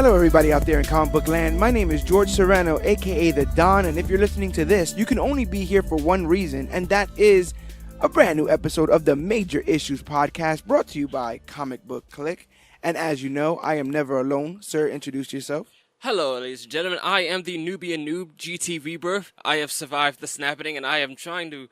Hello, everybody out there in comic book land. My name is George Serrano, aka The Don, and if you're listening to this, you can only be here for one reason, and that is a brand new episode of the Major Issues podcast brought to you by ComicBook Clique. And as you know, I am never alone. Sir, introduce yourself. Hello, ladies and gentlemen. I am the Nubian Noob, GT Rebirth. I have survived the snapping, and I am trying to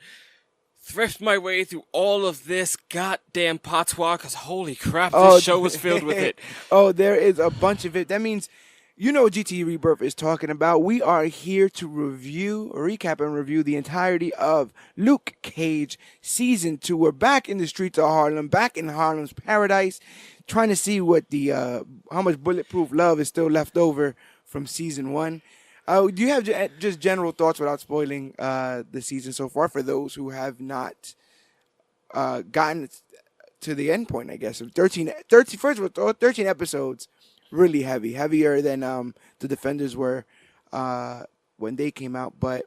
thrift my way through all of this goddamn patois, because holy crap, this show was filled with it. Oh, there is a bunch of it. That means you know what GT Rebirth is talking about. We are here to recap and review the entirety of Luke Cage Season 2. We're back in the streets of Harlem, back in Harlem's paradise, trying to see what how much bulletproof love is still left over from Season 1. Do you have just general thoughts without spoiling the season so far for those who have not gotten to the end point, I guess? 13 episodes, really heavy, heavier than the Defenders were when they came out. But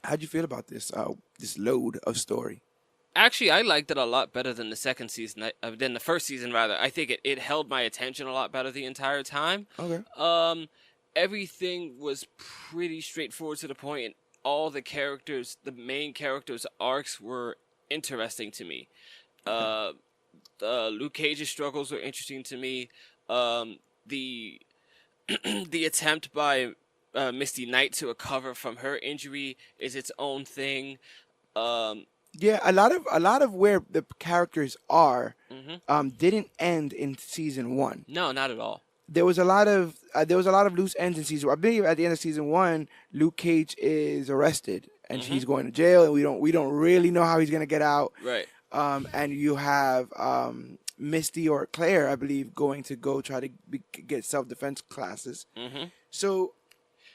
how'd you feel about this load of story? Actually, I liked it a lot better than the second season, than the first season, rather. I think it held my attention a lot better the entire time. Okay. Everything was pretty straightforward to the point, and all the main characters' arcs were interesting to me. Luke Cage's struggles were interesting to me. The attempt by Misty Knight to recover from her injury is its own thing. Yeah, a lot of where the characters are didn't end in season 1. No, not at all. There was a lot of loose ends in season 1. I believe at the end of season 1, Luke Cage is arrested and he's going to jail, and we don't really know how he's gonna get out. Right. And you have Misty or Claire, I believe, going to go try to get self-defense classes. Mm-hmm. So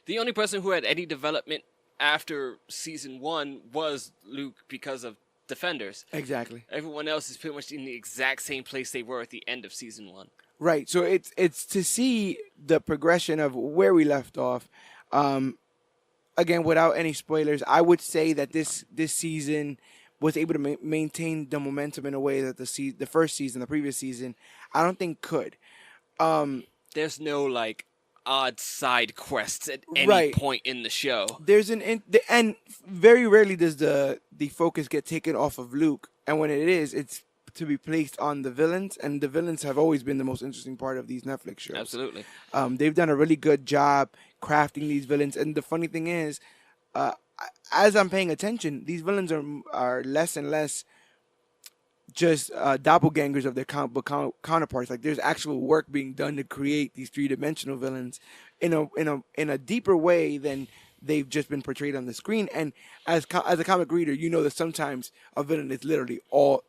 the only person who had any development after season 1 was Luke because of Defenders. Exactly. Everyone else is pretty much in the exact same place they were at the end of season 1. Right, so it's to see the progression of where we left off. Again, without any spoilers, I would say that this season was able to maintain the momentum in a way that the first season, the previous season, I don't think could. There's no odd side quests at any point in the show. There's and very rarely does the focus get taken off of Luke, and when it is, it's to be placed on the villains, and the villains have always been the most interesting part of these Netflix shows. Absolutely. They've done a really good job crafting these villains, and the funny thing is, as I'm paying attention, these villains are less and less just doppelgangers of their comic book counterparts. Like, there's actual work being done to create these three-dimensional villains in a deeper way than they've just been portrayed on the screen. And as a comic reader, you know that sometimes a villain is literally all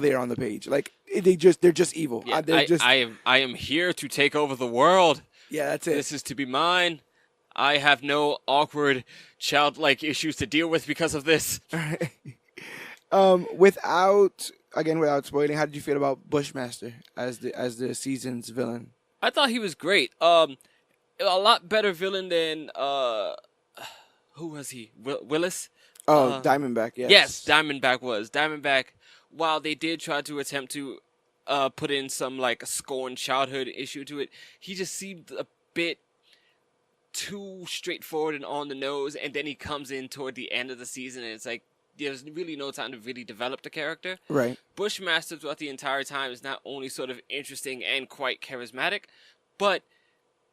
there on the page. Like, they're just evil. Yeah, I am here to take over the world. Yeah, that's it. This is to be mine. I have no awkward childlike issues to deal with because of this. Without spoiling, how did you feel about Bushmaster as the season's villain? I thought he was great. A lot better villain than who was he? Willis? Diamondback. Yes, Diamondback was. While they did try to attempt to put in some scorned childhood issue to it, he just seemed a bit too straightforward and on the nose, and then he comes in toward the end of the season and it's like there's really no time to really develop the character. Right. Bushmaster throughout the entire time is not only sort of interesting and quite charismatic, but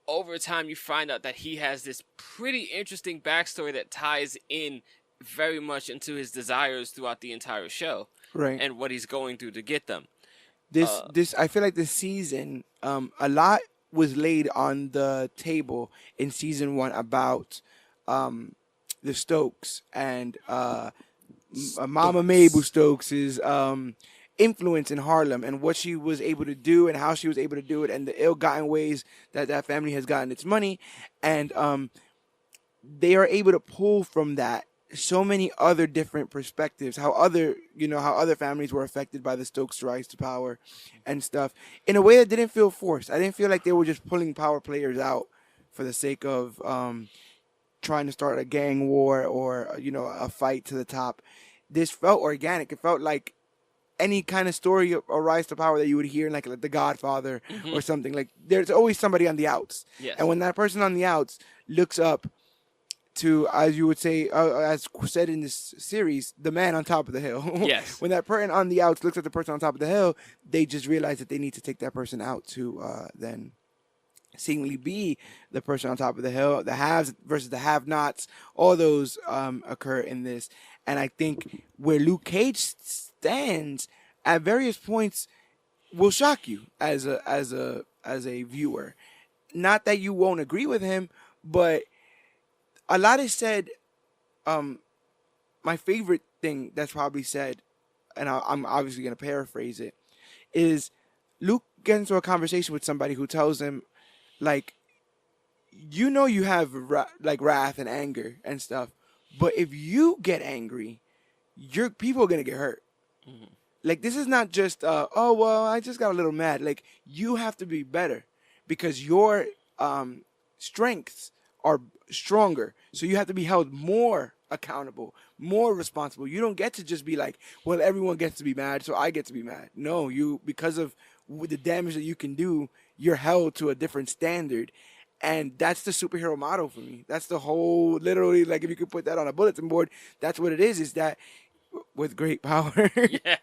over time you find out that he has this pretty interesting backstory that ties in very much into his desires throughout the entire show. Right. And what he's going through to get them. I feel like this season, a lot was laid on the table in season 1 about the Stokes and Mama Mabel Stokes' influence in Harlem and what she was able to do and how she was able to do it and the ill-gotten ways that family has gotten its money. And they are able to pull from that so many other different perspectives, how other families were affected by the Stokes' rise to power and stuff in a way that didn't feel forced. I didn't feel like they were just pulling power players out for the sake of trying to start a gang war or a fight to the top. This felt organic. It felt like any kind of story or rise to power that you would hear in like The Godfather Mm-hmm. or something. Like there's always somebody on the outs, Yes. and when that person on the outs looks up to, as you would say, as said in this series, the man on top of the hill. Yes. When that person on the outs looks at the person on top of the hill, they just realize that they need to take that person out to then seemingly be the person on top of the hill. The haves versus the have-nots, all those occur in this. And I think where Luke Cage stands at various points will shock you as a viewer. Not that you won't agree with him, but a lot is said. My favorite thing that's probably said, and I'm obviously going to paraphrase it, is Luke gets into a conversation with somebody who tells him, like, you know, you have like wrath and anger and stuff, but if you get angry, your people are going to get hurt. Mm-hmm. Like, this is not just, oh, well, I just got a little mad. Like, you have to be better because your strengths are stronger. So you have to be held more accountable, more responsible. You don't get to just be like, well, everyone gets to be mad, so I get to be mad. No, you, because of the damage that you can do, you're held to a different standard. And that's the superhero motto for me. That's the whole, literally, like, if you could put that on a bulletin board, that's what it is that with great power Yeah.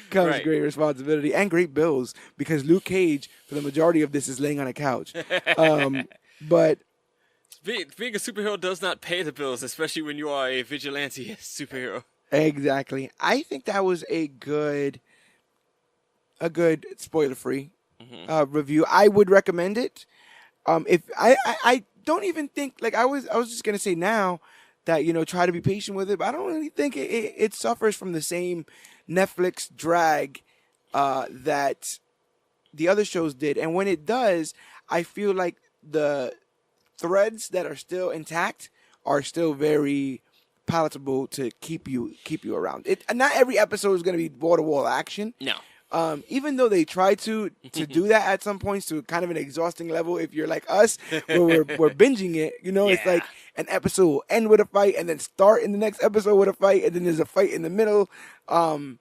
comes Right. great responsibility and great bills, because Luke Cage, for the majority of this, is laying on a couch. But Being a superhero does not pay the bills, especially when you are a vigilante superhero. exactly, I think that was a good spoiler-free review. I would recommend it. If I don't even think, like, I was just gonna say now that, you know, try to be patient with it, but I don't really think it suffers from the same Netflix drag that the other shows did. And when it does, I feel like the threads that are still intact are still very palatable to keep you around. It not every episode is going to be wall to wall action. No. Even though they try to do that at some points to kind of an exhausting level, if you're like us, where we're binging it, you know, it's Yeah. like an episode will end with a fight and then start in the next episode with a fight, and then there's a fight in the middle. And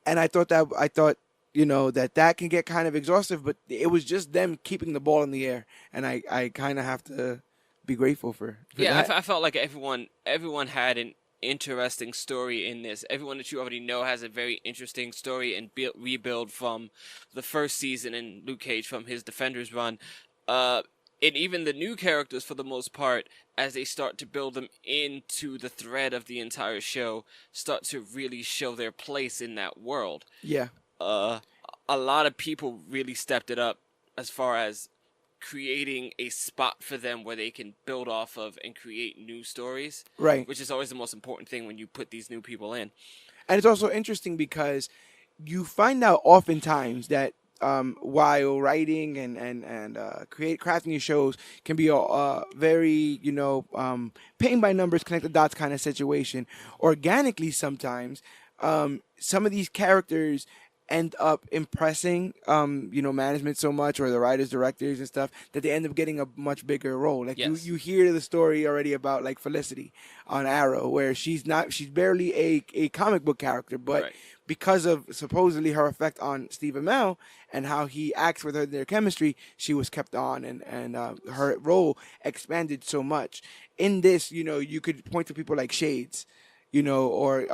I thought, you know, that can get kind of exhaustive, but it was just them keeping the ball in the air, and I kind of have to be grateful for Yeah, that. I felt like everyone had an interesting story in this. Everyone that you already know has a very interesting story and rebuild from the first season, and Luke Cage from his Defenders run. And even the new characters, for the most part, as they start to build them into the thread of the entire show, start to really show their place in that world. Yeah. A lot of people really stepped it up as far as creating a spot for them where they can build off of and create new stories. Right. Which is always the most important thing when you put these new people in. And it's also interesting because you find out oftentimes that while writing and crafting these shows can be a very, you know, paint by numbers, connect the dots kind of situation. Organically, sometimes some of these characters end up impressing, you know, management so much, or the writers, directors, and stuff, that they end up getting a much bigger role. Like, Yes. you hear the story already about, like, Felicity on Arrow, where she's barely a comic book character, but Right. because of supposedly her effect on Steve Amell and how he acts with her, their chemistry, she was kept on, and her role expanded so much. In this, you know, you could point to people like Shades, you know, or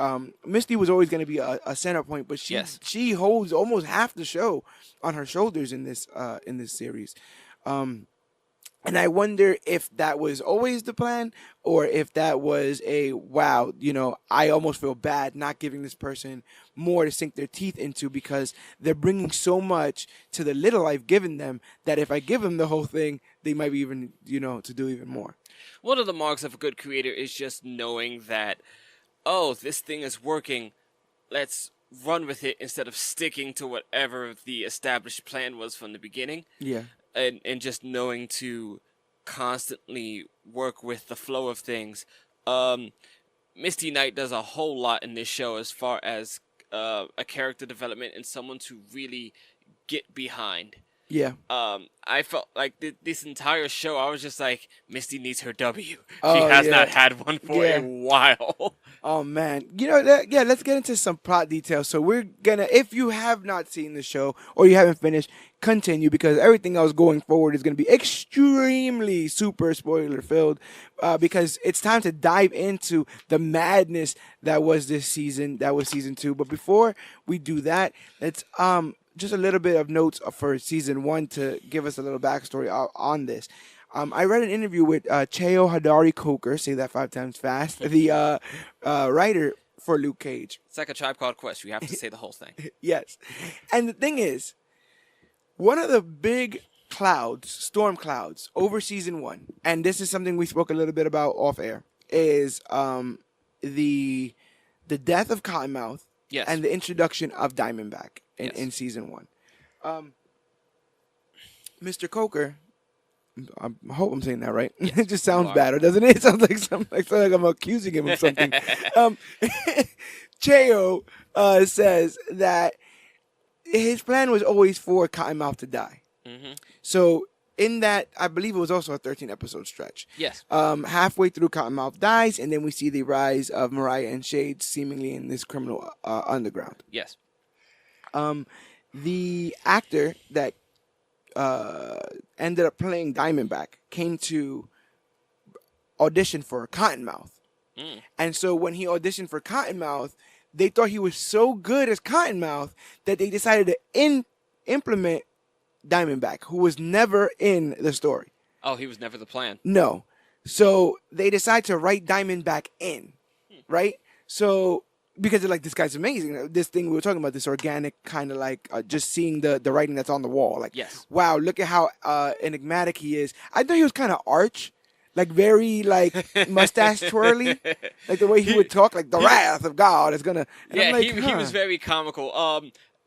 Misty was always going to be a center point, but Yes. she holds almost half the show on her shoulders in this series. And I wonder if that was always the plan, or if that was wow, you know, I almost feel bad not giving this person more to sink their teeth into, because they're bringing so much to the little I've given them, that if I give them the whole thing, they might be even, you know, to do even more. One of the marks of a good creator is just knowing that, oh, this thing is working, let's run with it instead of sticking to whatever the established plan was from the beginning. Yeah. And just knowing to constantly work with the flow of things. Misty Knight does a whole lot in this show as far as a character development and someone to really get behind. Yeah. I felt like this entire show, I was just like, Misty needs her W. She Oh, has yeah. not had one for Yeah. a while. Oh man, yeah. Let's get into some plot details. So we're gonna, if you have not seen the show or you haven't finished, continue because everything else going forward is gonna be extremely super spoiler filled, because it's time to dive into the madness that was this season. That was season 2. But before we do that, let's just a little bit of notes for season 1 to give us a little backstory on this. I read an interview with Cheo Hadari Coker, say that 5 times fast, the writer for Luke Cage. It's like a Tribe Called Quest. You have to say the whole thing. Yes. And the thing is, one of the big clouds, storm clouds, over season 1, and this is something we spoke a little bit about off air, is the death of Cottonmouth Yes. and the introduction of Diamondback Yes. in season 1. Mr. Coker, I hope I'm saying that right. Yes, it just sounds you are. better, doesn't it? It sounds like I'm accusing him of something. Cheo says that his plan was always for Cottonmouth to die. Mm-hmm. So in that, I believe it was also a 13-episode stretch. Yes. Halfway through, Cottonmouth dies, and then we see the rise of Mariah and Shades seemingly in this criminal underground. Yes. The actor that ended up playing Diamondback came to audition for Cottonmouth. And so when he auditioned for Cottonmouth, they thought he was so good as Cottonmouth that they decided to implement Diamondback, who was never in the story. Oh, he was never the plan. No. So they decided to write Diamondback in, right? So because they're like, this guy's amazing. This thing we were talking about, this organic kind of like just seeing the writing that's on the wall. Like, Yes. wow, look at how enigmatic he is. I thought he was kind of arch, like very like mustache twirly, like the way he would talk, like the wrath of God is gonna. And Yeah, I'm like, he was very comical.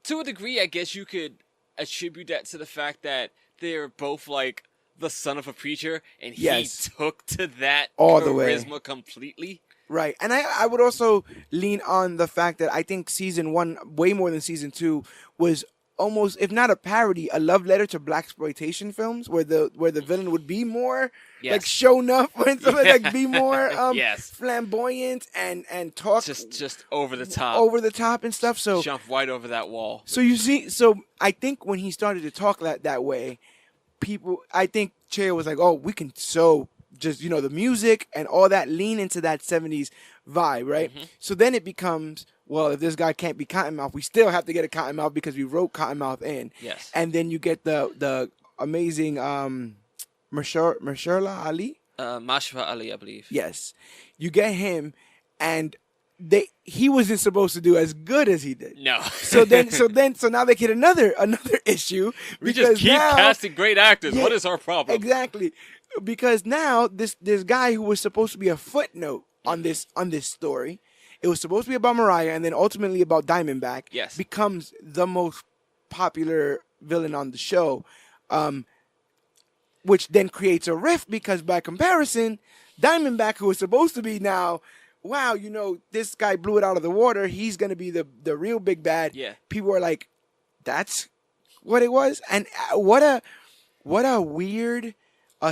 To a degree, I guess you could attribute that to the fact that they're both like the son of a preacher, and Yes. he took to that All the way. charisma completely. Right. And I would also lean on the fact that I think season 1, way more than season 2, was almost, if not a parody, a love letter to blaxploitation films where the villain would be more like shown up and stuff like be more Yes. flamboyant and talk Just over the top. over the top and stuff. So Jump right over that wall. so you see, so I think when he started to talk that way, I think Cheo was like, oh, we can just, the music and all that lean into that 70s vibe, right? Mm-hmm. So then it becomes, well, if this guy can't be Cottonmouth, we still have to get a Cottonmouth because we wrote Cottonmouth in. Yes. And then you get the amazing Mahershala Ali. Mashra Ali, I believe. Yes. You get him, and he wasn't supposed to do as good as he did. No. So now they get another issue. We just keep casting great actors. Yeah, What is our problem? Exactly. Because now this guy who was supposed to be a footnote on this story, it was supposed to be about Mariah and then ultimately about Diamondback, Yes. becomes the most popular villain on the show, which then creates a rift because by comparison, Diamondback, who was supposed to be now, wow, this guy blew it out of the water, he's going to be the real big bad. Yeah. People are like, that's what it was? And what a weird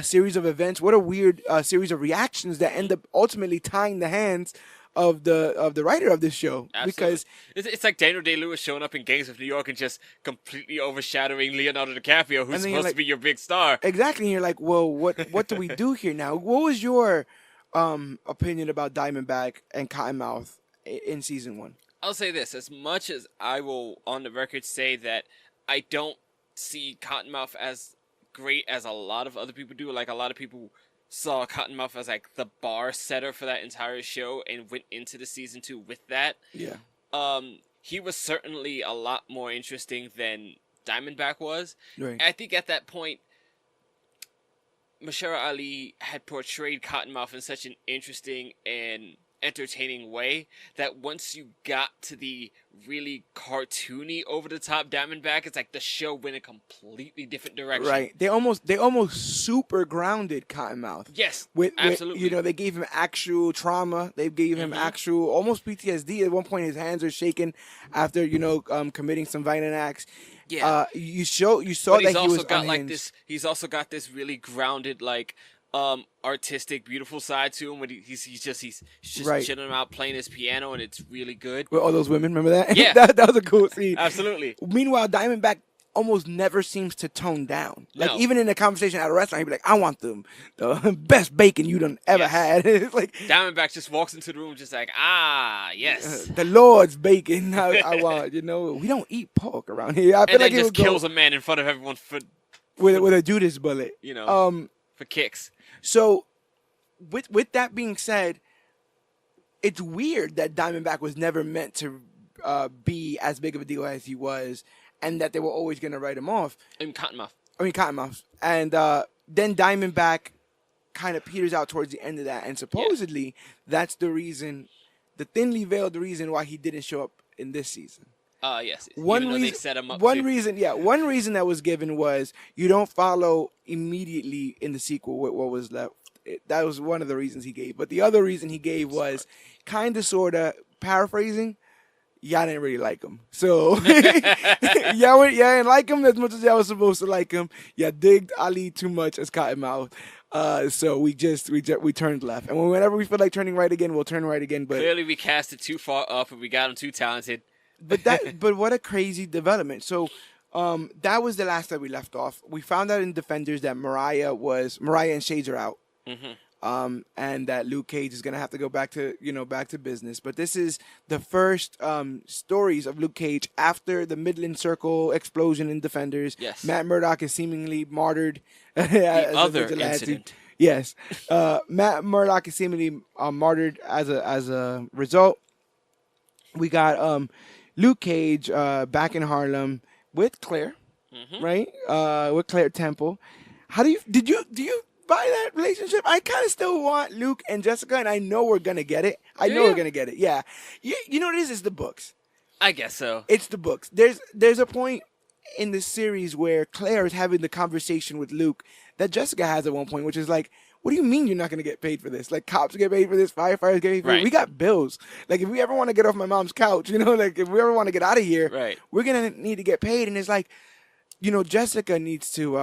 series of events, what a weird series of reactions that end up ultimately tying the hands of the writer of this show. Absolutely. Because it's like Daniel Day-Lewis showing up in Gangs of New York and just completely overshadowing Leonardo DiCaprio, who's supposed to be your big star. Exactly, and you're like, well, what do we do here now? What was your opinion about Diamondback and Cottonmouth in season 1? I'll say this, as much as I will on the record say that I don't see Cottonmouth as great as a lot of other people do. Like, a lot of people saw Cottonmouth as like the bar setter for that entire show and went into the season 2 with that. Yeah. He was certainly a lot more interesting than Diamondback was. Right. And I think at that point, Mahershala Ali had portrayed Cottonmouth in such an interesting and entertaining way that once you got to the really cartoony, over-the-top Diamondback, it's like the show went a completely different direction. Right. They almost super grounded Cottonmouth. Yes, With absolutely. they gave him actual trauma. They gave him actual almost PTSD. At one point, his hands are shaking after committing some violent acts. Yeah. You saw But that he's he also was got like unhinged. this. He's also got this really grounded, like artistic, beautiful side to him. When he's just Right. chilling out playing his piano, and it's really good. With all those women, remember that? Yeah. that was a cool scene. Absolutely. Meanwhile, Diamondback almost never seems to tone down. Like No. even in a conversation at a restaurant, he'd be like, "I want the best bacon you done ever Yes. had." It's like Diamondback just walks into the room, just like, yes. the Lord's bacon. I want. We don't eat pork around here. I feel And like then he just would go kills a man in front of everyone for with a Judas bullet. for kicks. So with that being said, it's weird that Diamondback was never meant to be as big of a deal as he was, and that they were always going to write him off. Cottonmouth. And then Diamondback kind of peters out towards the end of that, and supposedly that's the reason, the thinly veiled reason why he didn't show up in this season. Yes. Even though they set him up. One reason that was given was you don't follow immediately in the sequel with what was left. That was one of the reasons he gave. But the other reason he gave was kind of, sort of, paraphrasing, y'all didn't really like him. So, y'all didn't like him as much as y'all was supposed to like him. Y'all digged Ali too much as Cottonmouth. So we turned left. And whenever we feel like turning right again, we'll turn right again. But clearly we cast it too far up and we got him too talented. But what a crazy development. So that was the last that we left off. We found out in Defenders that Mariah and Shades are out. Mm-hmm. And that Luke Cage is gonna have to go back to business. But this is the first stories of Luke Cage after the Midland Circle explosion in Defenders. Yes. Matt Murdock is seemingly martyred. The other incident. Yes. Matt Murdock is seemingly martyred as a result. We got Luke Cage back in Harlem with Claire, right? With Claire Temple. How do you buy that relationship? I kind of still want Luke and Jessica, and I know we're gonna get it. We're gonna get it. Yeah. You know what it is? It's the books. I guess so. It's the books. There's a point in this series where Claire is having the conversation with Luke that Jessica has at one point, which is like, what do you mean you're not going to get paid for this? Like, cops get paid for this, firefighters get paid for it. We got bills. Like, if we ever want to get off my mom's couch, like, if we ever want to get out of here, we're going to need to get paid. And it's like, Jessica needs to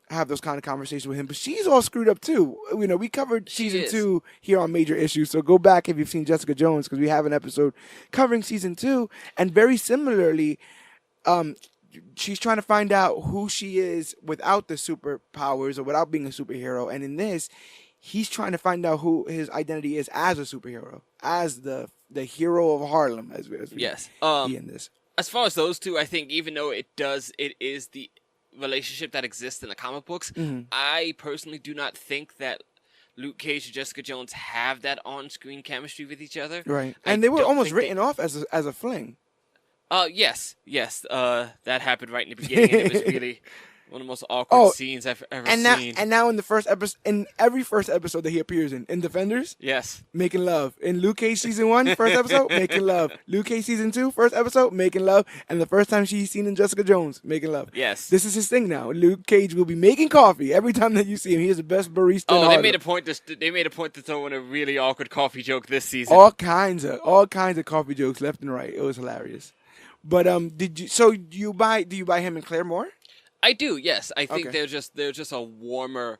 have those kind of conversations with him. But she's all screwed up, too. We covered season 2 here on Major Issues. So go back if you've seen Jessica Jones, because we have an episode covering season 2. And very similarly, she's trying to find out who she is without the superpowers or without being a superhero. And in this, he's trying to find out who his identity is as a superhero, as the hero of Harlem, as we yes. see in this. As far as those two, I think even though it is the relationship that exists in the comic books, I personally do not think that Luke Cage and Jessica Jones have that on-screen chemistry with each other. Right. And they were almost written off as a fling. Yes. That happened right in the beginning. And it was really one of the most awkward scenes I've ever seen. And now in the first episode, in every first episode that he appears in Defenders, yes, making love. In Luke Cage season 1, first episode, making love. Luke Cage season 2, first episode, making love. And the first time she's seen in Jessica Jones, making love. Yes. This is his thing now. Luke Cage will be making coffee every time that you see him. He is the best barista. Oh, they made a point to throw in a really awkward coffee joke this season. All kinds of coffee jokes left and right. It was hilarious. But do you buy him and Claire more? I do, yes. I think they're just a warmer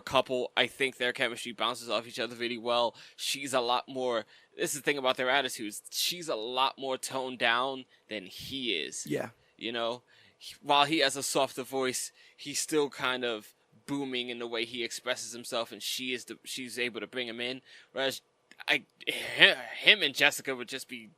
couple. I think their chemistry bounces off each other really well. She's a lot more. This is the thing about their attitudes. She's a lot more toned down than he is. Yeah. While he has a softer voice, he's still kind of booming in the way he expresses himself, and she's able to bring him in. Whereas him and Jessica would just be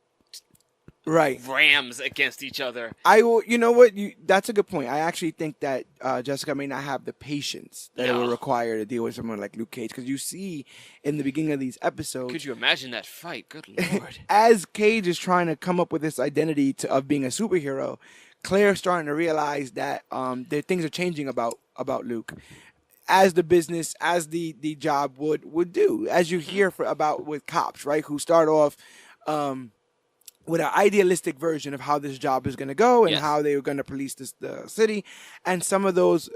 rams against each other. You know what? That's a good point. I actually think that Jessica may not have the patience that it would require to deal with someone like Luke Cage, because you see in the beginning of these episodes. Could you imagine that fight? Good Lord. As Cage is trying to come up with this identity of being a superhero, Claire's starting to realize that things are changing about Luke, as the business, as the job would do, as you hear about with cops, right, who start off with an idealistic version of how this job is going to go and how they were going to police the city. And some of those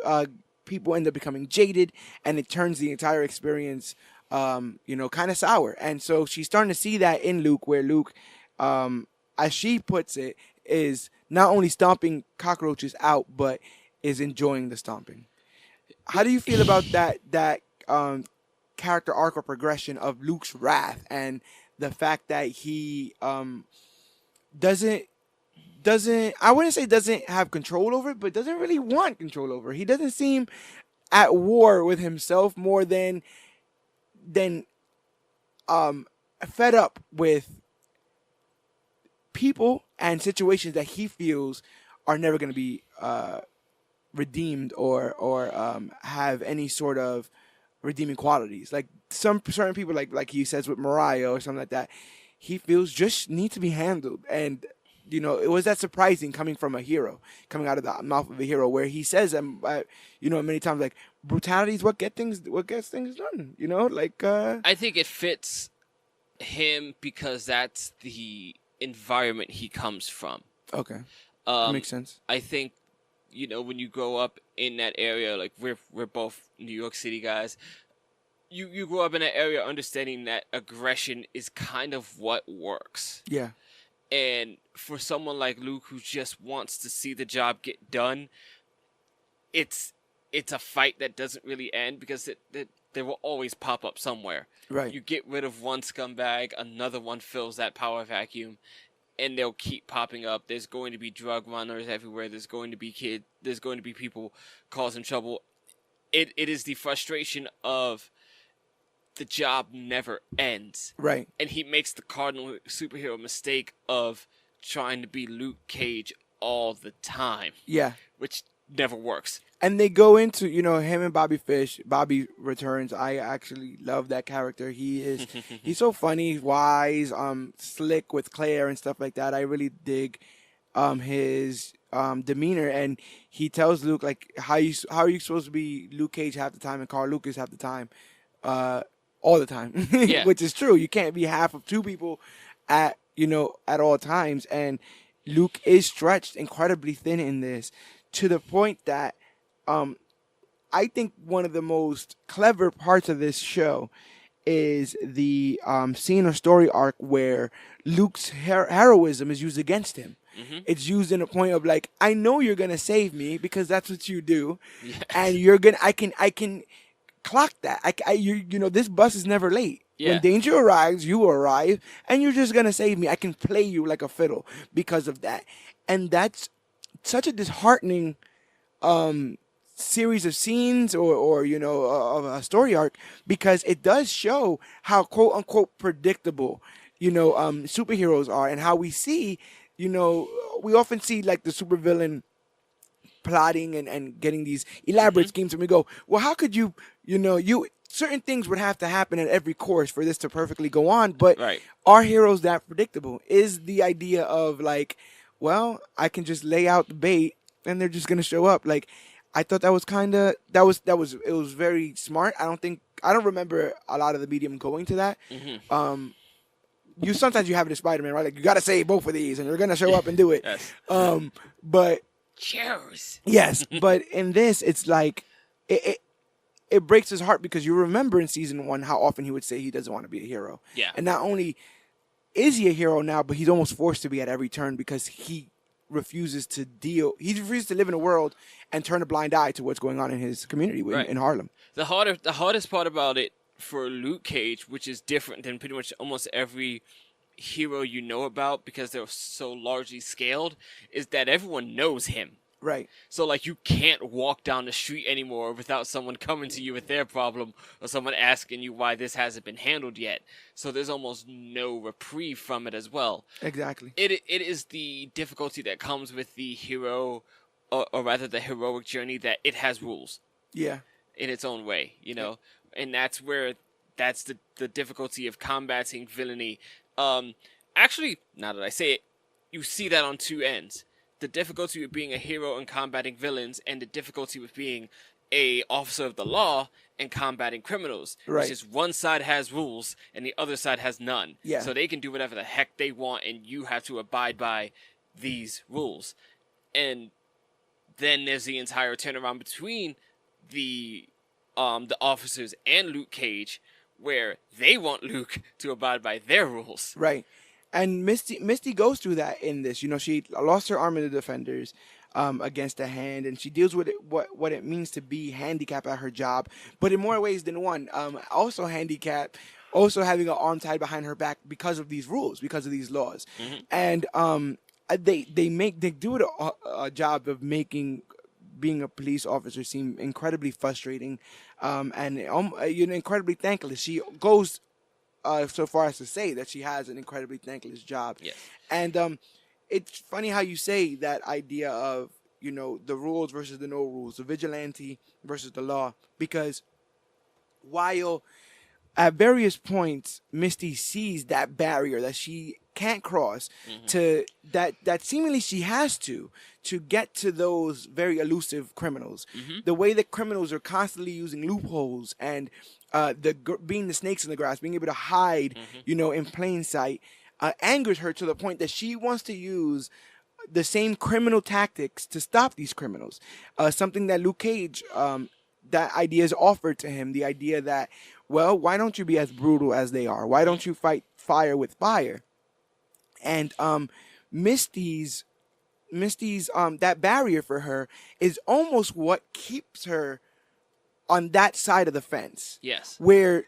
people end up becoming jaded, and it turns the entire experience, kind of sour. And so she's starting to see that in Luke, where Luke, as she puts it, is not only stomping cockroaches out, but is enjoying the stomping. How do you feel about that character arc or progression of Luke's wrath and the fact that he doesn't I wouldn't say doesn't have control over it, but doesn't really want control over it. He doesn't seem at war with himself more than fed up with people and situations that he feels are never going to be redeemed or have any sort of redeeming qualities. Like some certain people, like he says with Mariah or something like that, he feels just need to be handled. And it was that surprising coming from a hero, coming out of the mouth of a hero, where he says, many times, like, brutality is what gets things done. I think it fits him because that's the environment he comes from. Okay, that makes sense. I think, when you grow up in that area, like we're both New York City guys, you grow up in that area understanding that aggression is kind of what works. Yeah. And for someone like Luke who just wants to see the job get done, it's a fight that doesn't really end because they will always pop up somewhere. Right. You get rid of one scumbag, another one fills that power vacuum, and they'll keep popping up. There's going to be drug runners everywhere. There's going to be kids. There's going to be people causing trouble. It is the frustration of the job never ends. Right. And he makes the cardinal superhero mistake of trying to be Luke Cage all the time. Yeah. Which never works. And they go into, him and Bobby Fish. Bobby returns. I actually love that character. He's so funny, wise, slick with Claire and stuff like that. I really dig his demeanor. And he tells Luke, like, how are you supposed to be Luke Cage half the time and Carl Lucas half the time? All the time. Yeah. Which is true. You can't be half of two people at all times. And Luke is stretched incredibly thin in this, to the point that I think one of the most clever parts of this show is the scene or story arc where Luke's heroism is used against him. Mm-hmm. It's used in a point of, like, I know you're gonna save me because that's what you do. Yes. And I can clock that. This bus is never late. Yeah. When danger arrives, you arrive, and you're just gonna save me. I can play you like a fiddle because of that. And that's such a disheartening series of scenes or of a story arc, because it does show how quote unquote predictable superheroes are, and how we see we often see, like, the supervillain plotting and getting these elaborate schemes, and we go, well, how could you certain things would have to happen at every course for this to perfectly go on, but right. Are heroes that predictable? Is the idea of, like, well, I can just lay out the bait and they're just gonna show up. Like, I thought that was it was very smart. I don't remember a lot of the medium going to that. Mm-hmm. Sometimes you have it in Spider-Man, right? Like, you gotta save both of these and they're gonna show up and do it. Yes. But cheers. Yes, but in this, it's like it breaks his heart, because you remember in season 1 how often he would say he doesn't want to be a hero. Yeah. And not only is he a hero now, but he's almost forced to be at every turn, because he refuses to live in a world and turn a blind eye to what's going on in his community in Harlem. The hardest part about it for Luke Cage, which is different than pretty much almost every hero you know about because they're so largely scaled, is that everyone knows him. Right. So, like, you can't walk down the street anymore without someone coming to you with their problem or someone asking you why this hasn't been handled yet. So there's almost no reprieve from it as well. Exactly. It is the difficulty that comes with the hero, or rather the heroic journey, that it has rules. Yeah. In its own way, Yeah. And that's the difficulty of combating villainy. Actually, now that I say it, you see that on two ends. The difficulty with being a hero and combating villains, and the difficulty with being a officer of the law and combating criminals. Right. It's just one side has rules and the other side has none. Yeah. So they can do whatever the heck they want, and you have to abide by these rules. And then there's the entire turnaround between the officers and Luke Cage, where they want Luke to abide by their rules. Right. And Misty goes through that in this. You know, she lost her arm in the Defenders against a hand, and she deals with what it means to be handicapped at her job, but in more ways than one. Also handicapped, also having an arm tied behind her back because of these rules, because of these laws, and they do a job of making being a police officer seem incredibly frustrating, and incredibly thankless. She goes so far as to say that she has an incredibly thankless job. Yes. And it's funny how you say that idea of, the rules versus the no rules, the vigilante versus the law, because while at various points Misty sees that barrier that she can't cross, to that seemingly she has to get to those very elusive criminals. The way that criminals are constantly using loopholes and being the snakes in the grass, being able to hide, in plain sight, angers her to the point that she wants to use the same criminal tactics to stop these criminals. Something that Luke Cage, that idea is offered to him. The idea that, well, why don't you be as brutal as they are? Why don't you fight fire with fire? And Misty's that barrier for her is almost what keeps her on that side of the fence. Yes. Where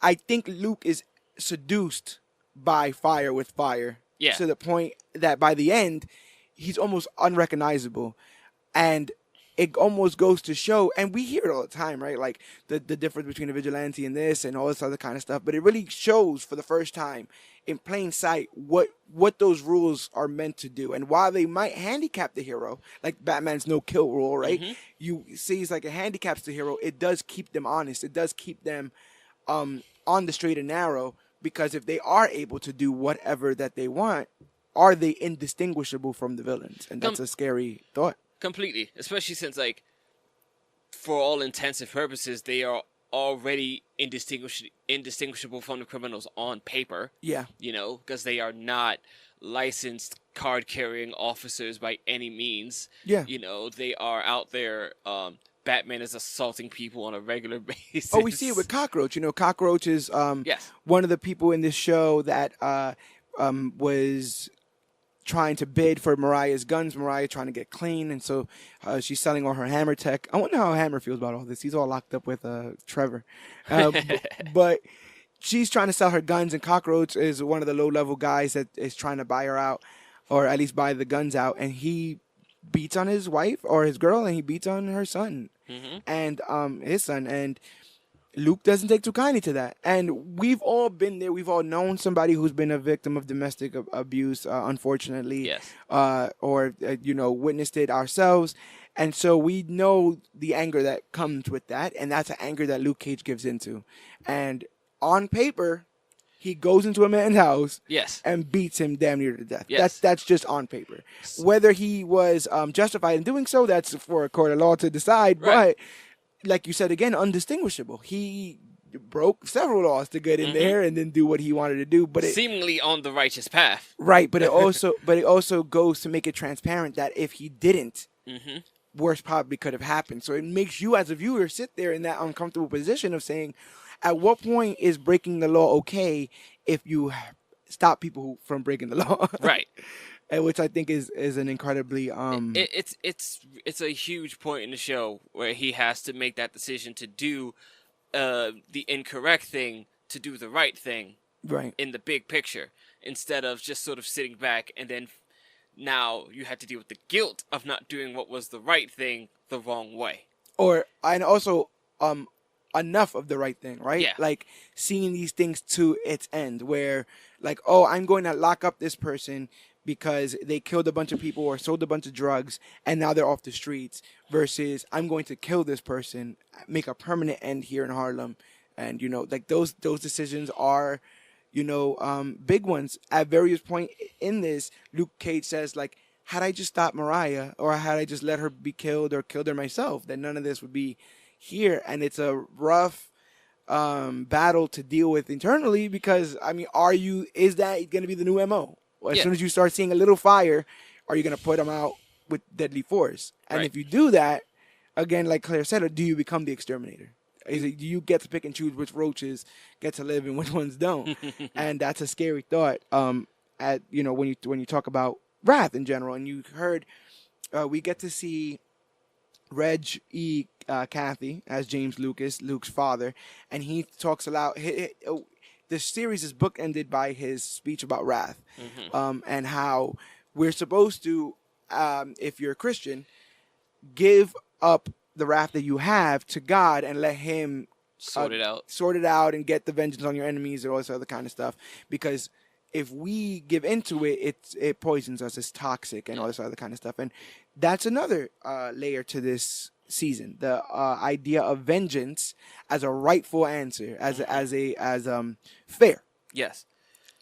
I think Luke is seduced by fire with fire. Yeah. To the point that by the end, he's almost unrecognizable. And it almost goes to show, and we hear it all the time, right? Like the difference between a vigilante and this and all this other kind of stuff. But it really shows for the first time in plain sight what those rules are meant to do. And while they might handicap the hero, like Batman's no-kill rule, right? You see it's like it handicaps the hero. It does keep them honest. It does keep them on the straight and narrow, because if they are able to do whatever that they want, are they indistinguishable from the villains? And that's a scary thought. Completely, especially since, like, for all intents and purposes, they are already indistinguishable from the criminals on paper. Yeah. Because they are not licensed card-carrying officers by any means. Yeah. They are out there. Batman is assaulting people on a regular basis. Oh, we see it with Cockroach. Cockroach is yes. one of the people in this show that was trying to bid for Mariah's guns. Mariah trying to get clean, and so she's selling all her Hammer tech. I wonder how Hammer feels about all this. He's all locked up with Trevor. But she's trying to sell her guns, and Cockroach is one of the low-level guys that is trying to buy her out, or at least buy the guns out, and he beats on his wife or his girl, and he beats on her son and his son, and Luke doesn't take too kindly to that. And we've all been there. We've all known somebody who's been a victim of domestic abuse, unfortunately. Yes. Or witnessed it ourselves. And so we know the anger that comes with that. And that's an anger that Luke Cage gives into. And on paper, he goes into a man's house and beats him damn near to death. Yes. That's just on paper. Whether he was justified in doing so, that's for a court of law to decide. Right. But like you said, again, undistinguishable. He broke several laws to get in there and then do what he wanted to do. But seemingly on the righteous path. Right, but it also goes to make it transparent that if he didn't, worse probably could have happened. So it makes you as a viewer sit there in that uncomfortable position of saying, at what point is breaking the law okay if you stop people from breaking the law? Right. Which I think is an incredibly it's a huge point in the show where he has to make that decision to do the incorrect thing to do the right thing, right, in the big picture, instead of just sort of sitting back, and then now you had to deal with the guilt of not doing what was the right thing the wrong way, and also enough of the right thing, right? Yeah. Like seeing these things to its end, where like, oh, I'm going to lock up this person because they killed a bunch of people or sold a bunch of drugs and now they're off the streets, versus I'm going to kill this person, make a permanent end here in Harlem. And, like those decisions are, big ones. At various point in this, Luke Cage says, like, had I just stopped Mariah, or had I just let her be killed or killed her myself, then none of this would be here. And it's a rough battle to deal with internally, because, I mean, is that going to be the new MO? As soon as you start seeing a little fire, are you going to put them out with deadly force? And if you do that, again, like Claire said, or do you become the exterminator? Do you get to pick and choose which roaches get to live and which ones don't? And that's a scary thought. at when you talk about Wrath in general, and you heard we get to see Reg E. Cathy as James Lucas, Luke's father, and he talks a lot. The series is bookended by his speech about wrath, and how we're supposed to, if you're a Christian, give up the wrath that you have to God and let Him sort it out, and get the vengeance on your enemies and all this other kind of stuff. Because if we give into it, it poisons us. It's toxic and all this other kind of stuff. And that's another layer to this season: the idea of vengeance as a rightful answer, as fair. Yes.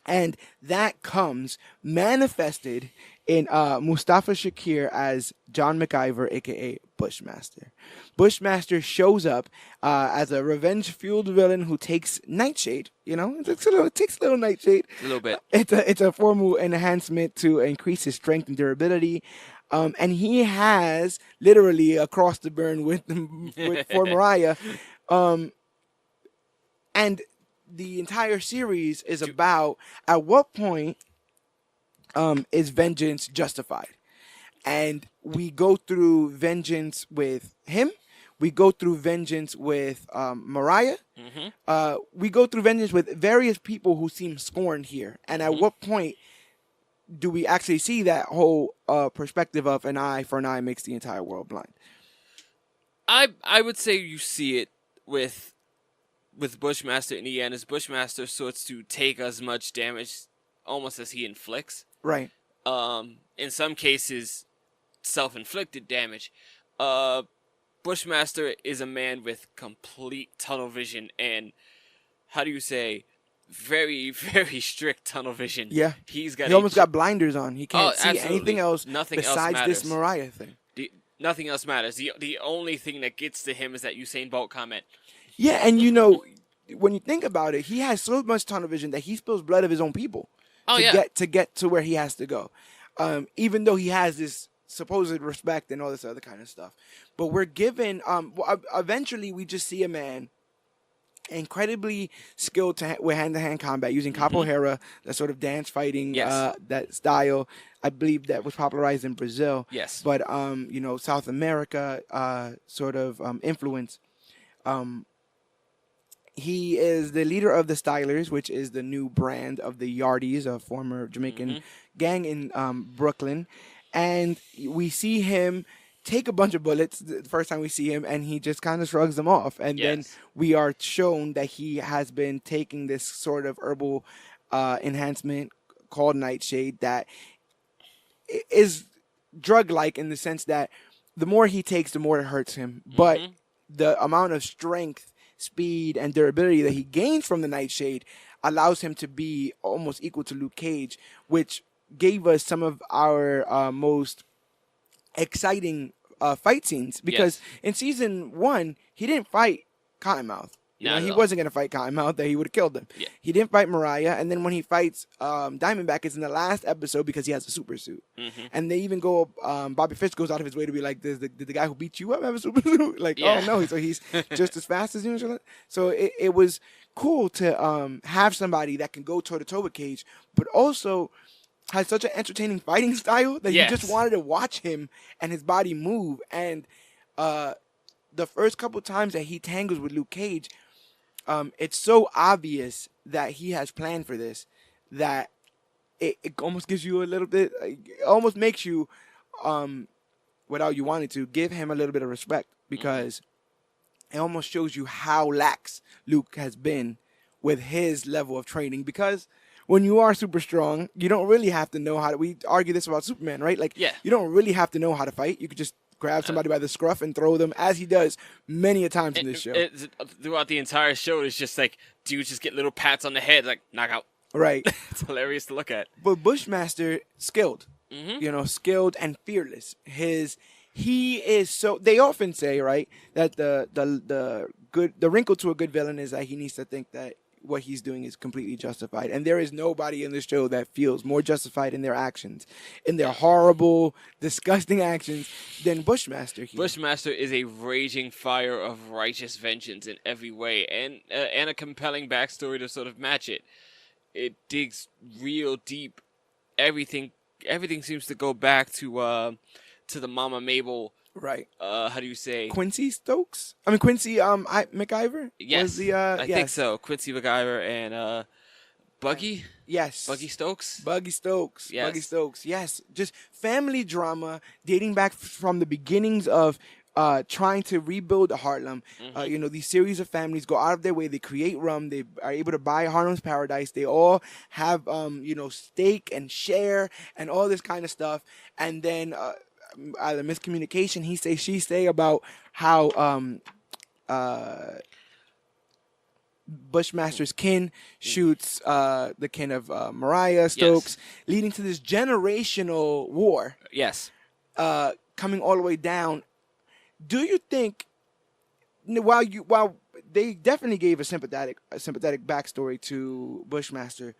And that comes manifested in Mustafa Shakir as John McIver, a.k.a. Bushmaster. Bushmaster shows up as a revenge-fueled villain who takes Nightshade. It takes a little Nightshade. A little bit. It's a formal enhancement to increase his strength and durability. And he has literally a cross to burn for Mariah. And the entire series is about at what point is vengeance justified. And we go through vengeance with him. We go through vengeance with Mariah. We go through vengeance with various people who seem scorned here. And at what point do we actually see that whole perspective of an eye for an eye makes the entire world blind? I would say you see it with Bushmaster in the end, as Bushmaster sorts to take as much damage almost as he inflicts. Right. In some cases, self-inflicted damage. Bushmaster is a man with complete tunnel vision and, how do you say, very, very strict tunnel vision. Yeah. He almost got blinders on. He can't see absolutely. anything else besides this Mariah thing. Nothing else matters. The only thing that gets to him is that Usain Bolt comment. Yeah, and when you think about it, he has so much tunnel vision that he spills blood of his own people to get to where he has to go. Even though he has this supposed respect and all this other kind of stuff. But we're given, eventually we just see a man incredibly skilled with hand-to-hand combat using capoeira, that sort of dance fighting, that style. I believe that was popularized in Brazil. Yes. But, South America sort of influence. He is the leader of the Stylers, which is the new brand of the Yardies, a former Jamaican gang in Brooklyn. And we see him take a bunch of bullets the first time we see him, and he just kind of shrugs them off. And then we are shown that he has been taking this sort of herbal enhancement called Nightshade that is drug-like in the sense that the more he takes, the more it hurts him. But the amount of strength, speed, and durability that he gains from the Nightshade allows him to be almost equal to Luke Cage, which gave us some of our most exciting fight scenes. Because in season 1, he didn't fight Cottonmouth. He wasn't going to fight Cottonmouth, that he would have killed him. Yeah. He didn't fight Mariah, and then when he fights Diamondback, it's in the last episode because he has a super suit. And they even go, Bobby Fish goes out of his way to be like, did the guy who beat you up have a super suit? Oh no, so he's just as fast as you. So it was cool to have somebody that can go toe-to-toe with Cage, but also has such an entertaining fighting style that you just wanted to watch him and his body move. And the first couple times that he tangles with Luke Cage, it's so obvious that he has planned for this that it almost gives you a little bit, it almost makes you, without you wanting to, give him a little bit of respect, because it almost shows you how lax Luke has been with his level of training. Because when you are super strong, you don't really have to know how to, we argue this about Superman, right? You don't really have to know how to fight. You could just grab somebody by the scruff and throw them, as he does many a times in this show. Throughout the entire show, it's just like dudes just get little pats on the head, like knockout. Right. It's hilarious to look at. But Bushmaster, skilled, skilled and fearless. He is so. They often say, right, that the wrinkle to a good villain is that he needs to think that what he's doing is completely justified. And there is nobody in this show that feels more justified in their actions, in their horrible, disgusting actions, than Bushmaster here. Bushmaster is a raging fire of righteous vengeance in every way, and a compelling backstory to sort of match it. It digs real deep everything seems to go back to the Mama Mabel. Right. How do you say? Quincy Stokes? I mean Quincy McIver? Yes, Was the I think yes. so. Quincy MacGyver and Buggy. Yes. Buggy Stokes. Buggy Stokes. Yes. Buggy Stokes. Yes. Just family drama dating back from the beginnings of trying to rebuild Harlem. You know, these series of families go out of their way. They create rum. They are able to buy Harlem's Paradise. They all have, you know, stake and share and all this kind of stuff. And then either miscommunication, he say, she say about how Bushmaster's kin shoots the kin of Mariah Stokes, leading to this generational war. Yes. Coming all the way down. Do you think, while they definitely gave a sympathetic backstory to Bushmaster,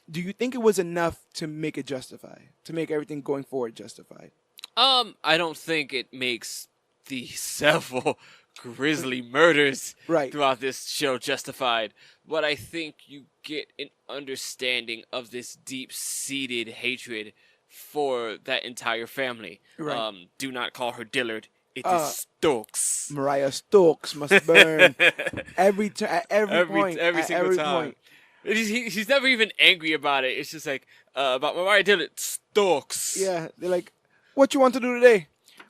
do you think it was enough to make it justified, to make everything going forward justified? I don't think it makes the several grisly murders throughout this show justified, but I think you get an understanding of this deep-seated hatred for that entire family. Right. Do not call her Dillard. It is Stokes. Mariah Stokes must burn at every point. Every single time. He's never even angry about it. It's just like, about Mariah Dillard, Stokes. Yeah, they're like, what you want to do today?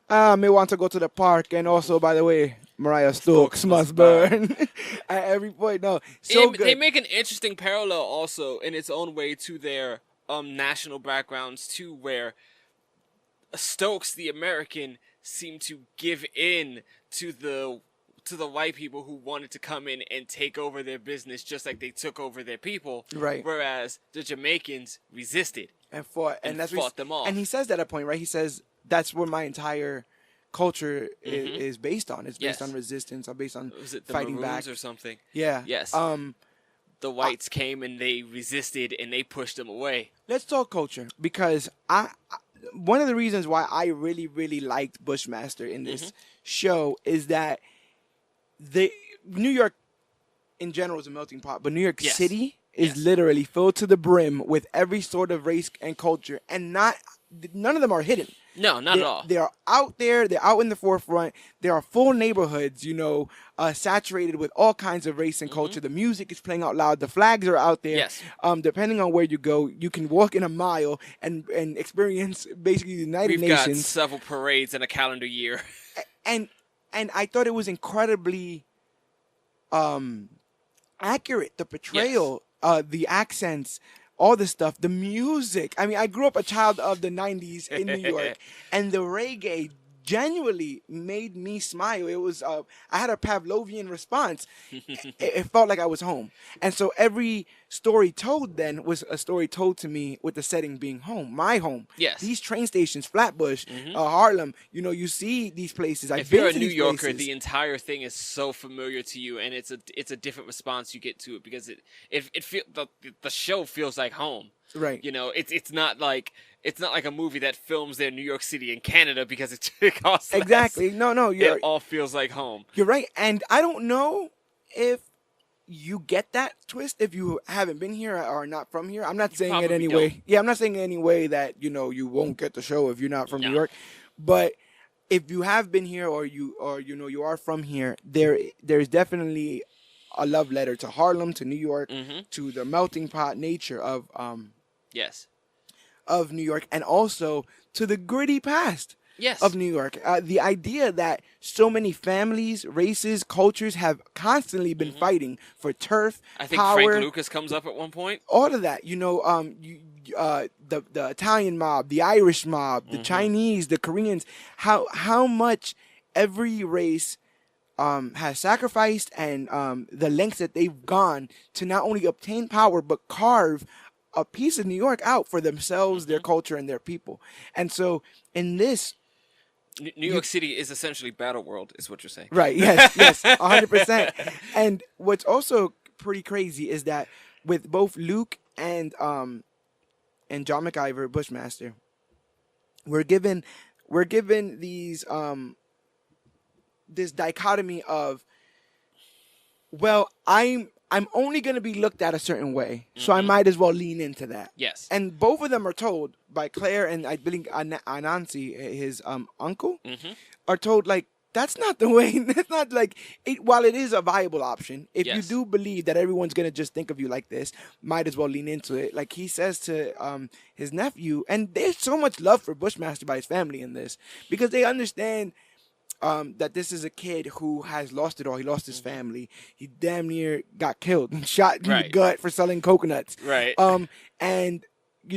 May want to go to the park, and also, by the way, Mariah Stokes must burn. At every point, no. So good. They make an interesting parallel also in its own way to their national backgrounds too, where Stokes, the American, seemed to give in to the white people who wanted to come in and take over their business just like they took over their people. Right. Whereas the Jamaicans resisted and fought them off. And he says that at a point, right? He says that's where my entire culture is based on. It's based on resistance or based on Was it the fighting Maroons back or something? Yeah. Yes. The whites came and they resisted and they pushed them away. Let's talk culture, because one of the reasons why I really, really liked Bushmaster in this show is that New York in general is a melting pot, but New York City is literally filled to the brim with every sort of race and culture, and none of them are hidden. No, not at all. They are out there. They're out in the forefront. There are full neighborhoods, you know, saturated with all kinds of race and culture. The music is playing out loud. The flags are out there. Yes. Depending on where you go, you can walk in a mile and experience basically the United Nations. We've got several parades in a calendar year. And I thought it was incredibly accurate. The portrayal, the accents, all this stuff, the music. I mean, I grew up a child of the 90s in New York, and the reggae genuinely made me smile. It was, I had a Pavlovian response. It felt like I was home. And so every story told then was a story told to me with the setting being home, my home. Yes. These train stations, Flatbush, Harlem, you know, you see these places. If you're a New Yorker, the entire thing is so familiar to you, and it's a different response you get to it, because the show feels like home. Right. You know, it's not like a movie that films their New York City in Canada because it costs less. Exactly. No, it all feels like home. You're right. And I don't know if you get that twist if you haven't been here or are not from here. I'm not saying it anyway. Yeah, I'm not saying it any way that, you know, you won't get the show if you're not from New York. But if you have been here or you know you are from here, there's definitely a love letter to Harlem, to New York, to the melting pot nature of of New York, and also to the gritty past of New York. The idea that so many families, races, cultures have constantly been fighting for turf, I think power. Frank Lucas comes up at one point. All of that, you know, the Italian mob, the Irish mob, the Chinese, the Koreans. How much every race has sacrificed, and the lengths that they've gone to not only obtain power but carve a piece of New York out for themselves, their culture, and their people. And so in this, New York City is essentially Battleworld, is what you're saying. Right, yes, 100%. And what's also pretty crazy is that with both Luke and John McIver, Bushmaster, we're given these this dichotomy of, well, I'm only going to be looked at a certain way, so I might as well lean into that. Yes. And both of them are told by Claire and I believe Anansi, his uncle, are told, like, that's not the way. That's not like it. While it is a viable option, if you do believe that everyone's gonna just think of you like this, might as well lean into it. Like he says to his nephew, and there's so much love for Bushmaster by his family in this because they understand that this is a kid who has lost it all. He lost his family. He damn near got killed and shot in the gut for selling coconuts. Right. And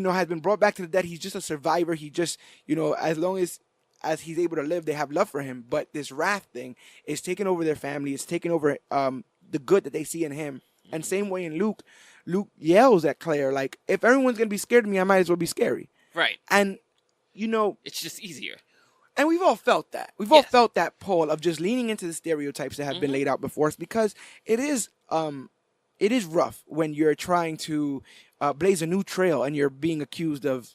has been brought back to the dead. He's just a survivor. He just as long as he's able to live, they have love for him. But this wrath thing is taking over their family. It's taking over the good that they see in him. And same way in Luke. Luke yells at Claire, like, if everyone's going to be scared of me, I might as well be scary. Right. And, it's just easier. And we've all felt that. We've all felt that pull of just leaning into the stereotypes that have been laid out before us because it is rough when you're trying to blaze a new trail and you're being accused of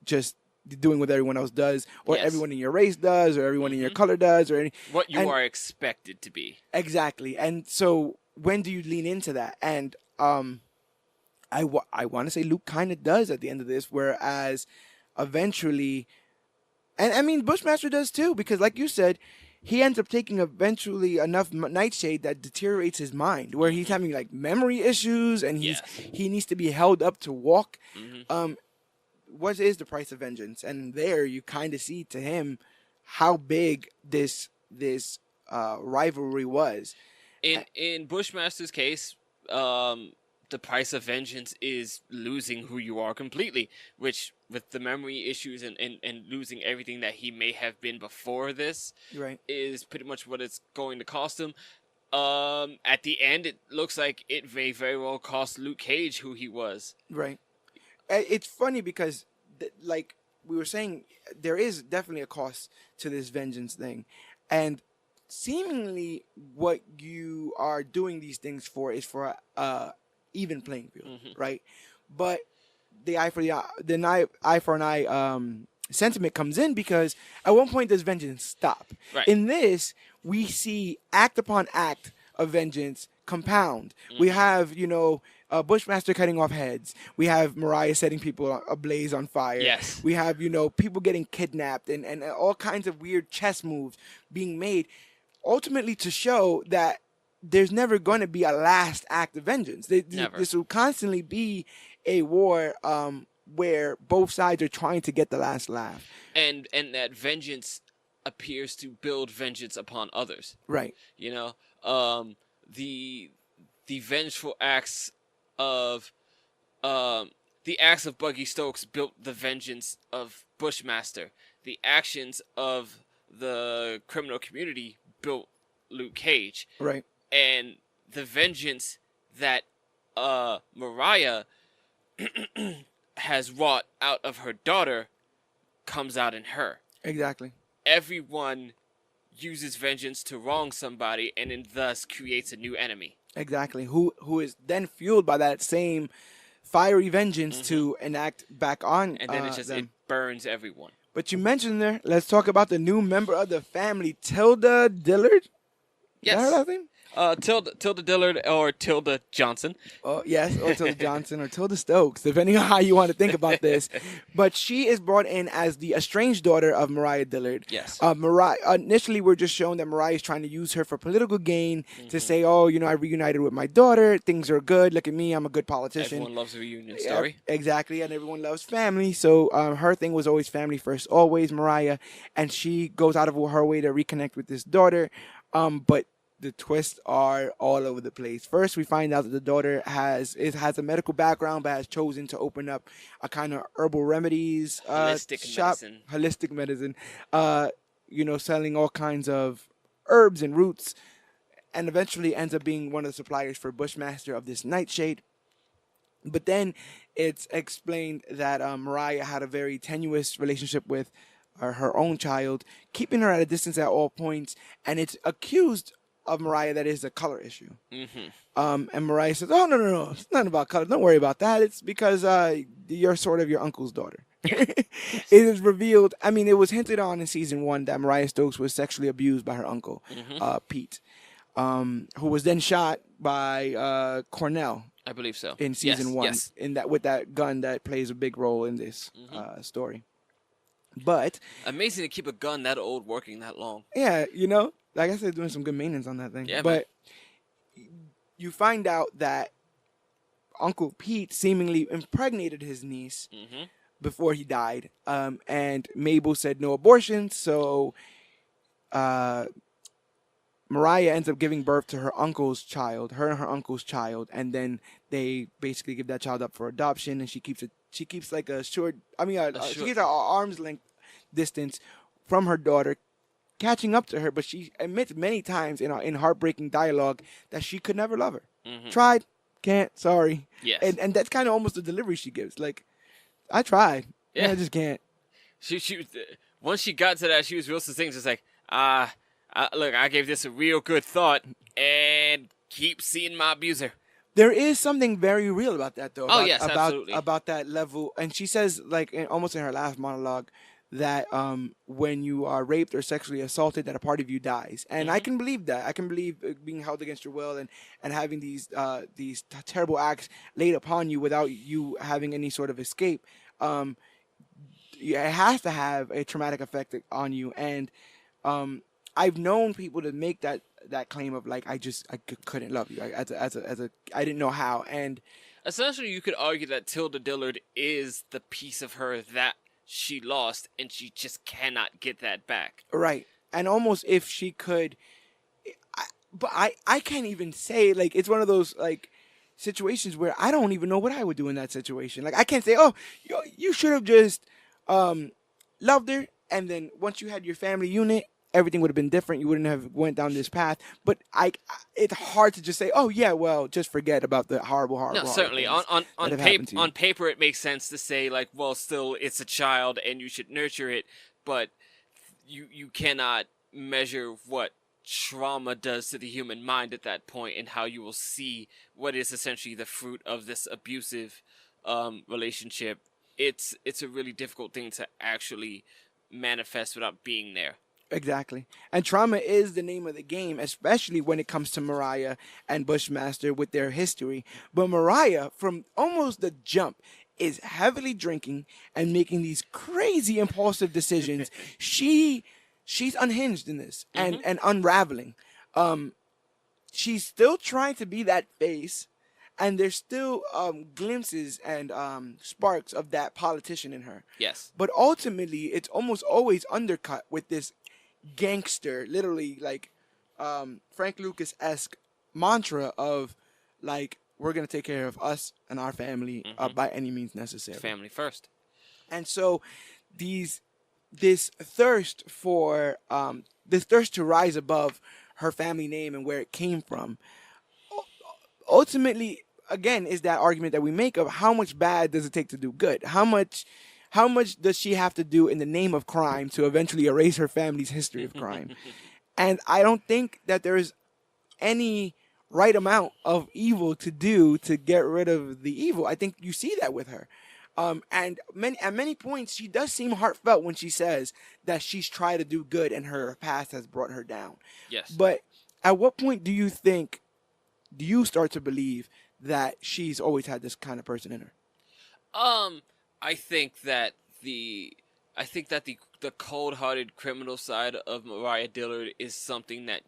just doing what everyone else does, or everyone in your race does, or everyone in your color does, or what you are expected to be. Exactly. And so when do you lean into that? And I want to say Luke kind of does at the end of this, whereas eventually, and I mean Bushmaster does too, because like you said, he ends up taking eventually enough nightshade that deteriorates his mind, where he's having like memory issues, and he needs to be held up to walk. What is the price of vengeance? And there you kind of see to him how big this rivalry was. In Bushmaster's case, the price of vengeance is losing who you are completely, which with the memory issues and losing everything that he may have been before this is pretty much what it's going to cost him. At the end, it looks like it may very well cost Luke Cage who he was. Right. It's funny because, like we were saying, there is definitely a cost to this vengeance thing. And seemingly what you are doing these things for is for even playing field, right? But the eye for an eye sentiment comes in because at one point does vengeance stop. Right. In this, we see act upon act of vengeance compound. We have, Bushmaster cutting off heads. We have Mariah setting people ablaze on fire. Yes. We have, people getting kidnapped and all kinds of weird chess moves being made, ultimately to show that there's never going to be a last act of vengeance. Never. This will constantly be a war where both sides are trying to get the last laugh. And that vengeance appears to build vengeance upon others. Right. The vengeful acts of the acts of Buggy Stokes built the vengeance of Bushmaster. The actions of the criminal community built Luke Cage. Right. And the vengeance that Mariah has wrought out of her daughter comes out in her. Exactly. Everyone uses vengeance to wrong somebody and thus creates a new enemy. Exactly. Who is then fueled by that same fiery vengeance to enact back on and then it burns everyone. But you mentioned there, let's talk about the new member of the family, Tilda Dillard. Yes. Is that her last name? Tilda Dillard or Tilda Johnson. Oh, yes, or Tilda Johnson or Tilda Stokes, depending on how you want to think about this. But she is brought in as the estranged daughter of Mariah Dillard. Yes. Mariah, initially, we're just shown that Mariah is trying to use her for political gain to say, oh, I reunited with my daughter. Things are good. Look at me. I'm a good politician. Everyone loves a reunion story. Exactly, and everyone loves family. So her thing was always family first, always Mariah. And she goes out of her way to reconnect with this daughter. But the twists are all over the place. First, we find out that the daughter has a medical background, but has chosen to open up a kind of herbal remedies shop, holistic medicine. Selling all kinds of herbs and roots, and eventually ends up being one of the suppliers for Bushmaster of this nightshade. But then it's explained that Mariah had a very tenuous relationship with her own child, keeping her at a distance at all points, and it's accused of Mariah that is a color issue. And Mariah says, oh, no, it's not about color. Don't worry about that. It's because you're sort of your uncle's daughter. It is revealed, it was hinted on in season 1 that Mariah Stokes was sexually abused by her uncle, Pete. who was then shot by Cornell I believe so. in season one, Yes. in that with that gun that plays a big role in this story. But Amazing to keep a gun that old working that long. yeah, like I said, doing some good maintenance on that thing. Yeah, but you find out that Uncle Pete seemingly impregnated his niece before he died, and Mabel said no abortion, so Mariah ends up giving birth to her and her uncle's child, and then they basically give that child up for adoption, and she keeps like a short, she keeps an arm's length distance from her daughter, catching up to her, but she admits many times in heartbreaking dialogue that she could never love her. Tried, can't, sorry. Yes. And that's kind of almost the delivery she gives. Like, I tried, yeah, I just can't. She once she got to that, she was real succinct, just like, look, I gave this a real good thought, and keep seeing my abuser. There is something very real about that, though. Absolutely. About that level. And she says, like, almost in her last monologue, that when you are raped or sexually assaulted, that a part of you dies. And I can believe that. I can believe being held against your will and having these terrible acts laid upon you without you having any sort of escape. It has to have a traumatic effect on you. And I've known people to make that claim of, like, I couldn't love you I didn't know how. And essentially, you could argue that Tilda Dillard is the piece of her that she lost, and she just cannot get that back. Right. And almost if she could, but I can't even say, like, it's one of those, like, situations where I don't even know what I would do in that situation. Like, I can't say, oh, you should have just loved her, and then once you had your family unit, everything would have been different. You wouldn't have went down this path. But it's hard to just say, oh yeah, well, just forget about the horrible. No, certainly on paper it makes sense to say, like, well, still it's a child and you should nurture it, but you cannot measure what trauma does to the human mind at that point, and how you will see what is essentially the fruit of this abusive relationship. It's a really difficult thing to actually manifest without being there. Exactly. And trauma is the name of the game, especially when it comes to Mariah and Bushmaster with their history. But Mariah, from almost the jump, is heavily drinking and making these crazy impulsive decisions. She's unhinged in this and unraveling. She's still trying to be that face, and there's still glimpses and sparks of that politician in her. Yes. But ultimately, it's almost always undercut with this gangster, literally, like, Frank Lucas-esque mantra of, like, we're going to take care of us and our family by any means necessary. Family first. And so this thirst to rise above her family name and where it came from, ultimately, again, is that argument that we make of how much bad does it take to do good? How much does she have to do in the name of crime to eventually erase her family's history of crime? And I don't think that there is any right amount of evil to do to get rid of the evil. I think you see that with her. And at many points, she does seem heartfelt when she says that she's tried to do good and her past has brought her down. Yes. But at what point do you start to believe that she's always had this kind of person in her? I think that the cold-hearted criminal side of Mariah Dillard is something that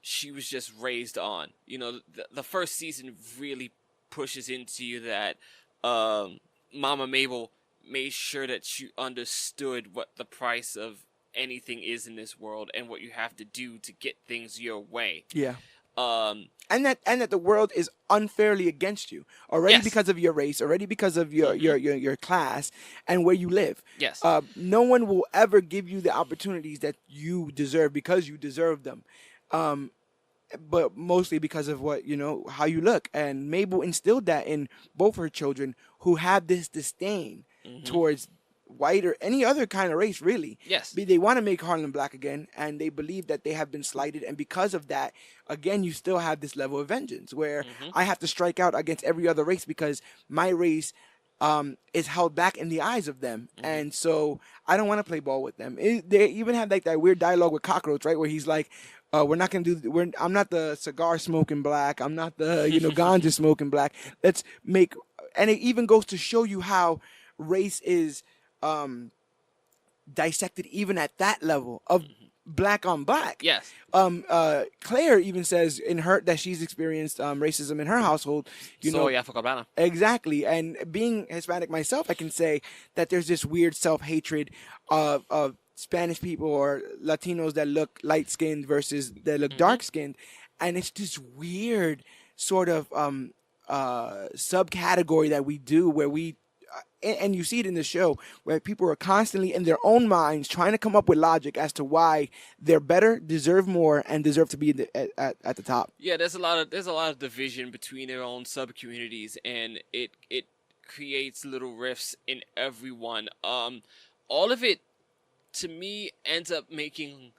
she was just raised on. You know, the first season really pushes into you that Mama Mabel made sure that she understood what the price of anything is in this world and what you have to do to get things your way. Yeah. And that the world is unfairly against you already because of your race, already because of your class and where you live. Yes. No one will ever give you the opportunities that you deserve because you deserve them. But mostly because of how you look. And Mabel instilled that in both her children, who have this disdain towards white or any other kind of race, really. Yes. They want to make Harlem black again, and they believe that they have been slighted, and because of that, again, you still have this level of vengeance where I have to strike out against every other race because my race is held back in the eyes of them, and so I don't want to play ball with them. They even have like that weird dialogue with Cockroach, right, where he's like, We're not gonna do. I'm not the cigar smoking black. I'm not the ganja smoking black. Let's make. And it even goes to show you how race is dissected even at that level of black on black. Yes. Claire even says in her that she's experienced racism in her household. Exactly. And being Hispanic myself, I can say that there's this weird self-hatred of Spanish people or Latinos that look light-skinned versus that look dark-skinned, and it's this weird sort of subcategory that we do where we and you see it in the show where people are constantly in their own minds trying to come up with logic as to why they're better, deserve more, and deserve to be at the top. Yeah, there's a lot of division between their own sub communities, and it creates little rifts in everyone. All of it to me ends up making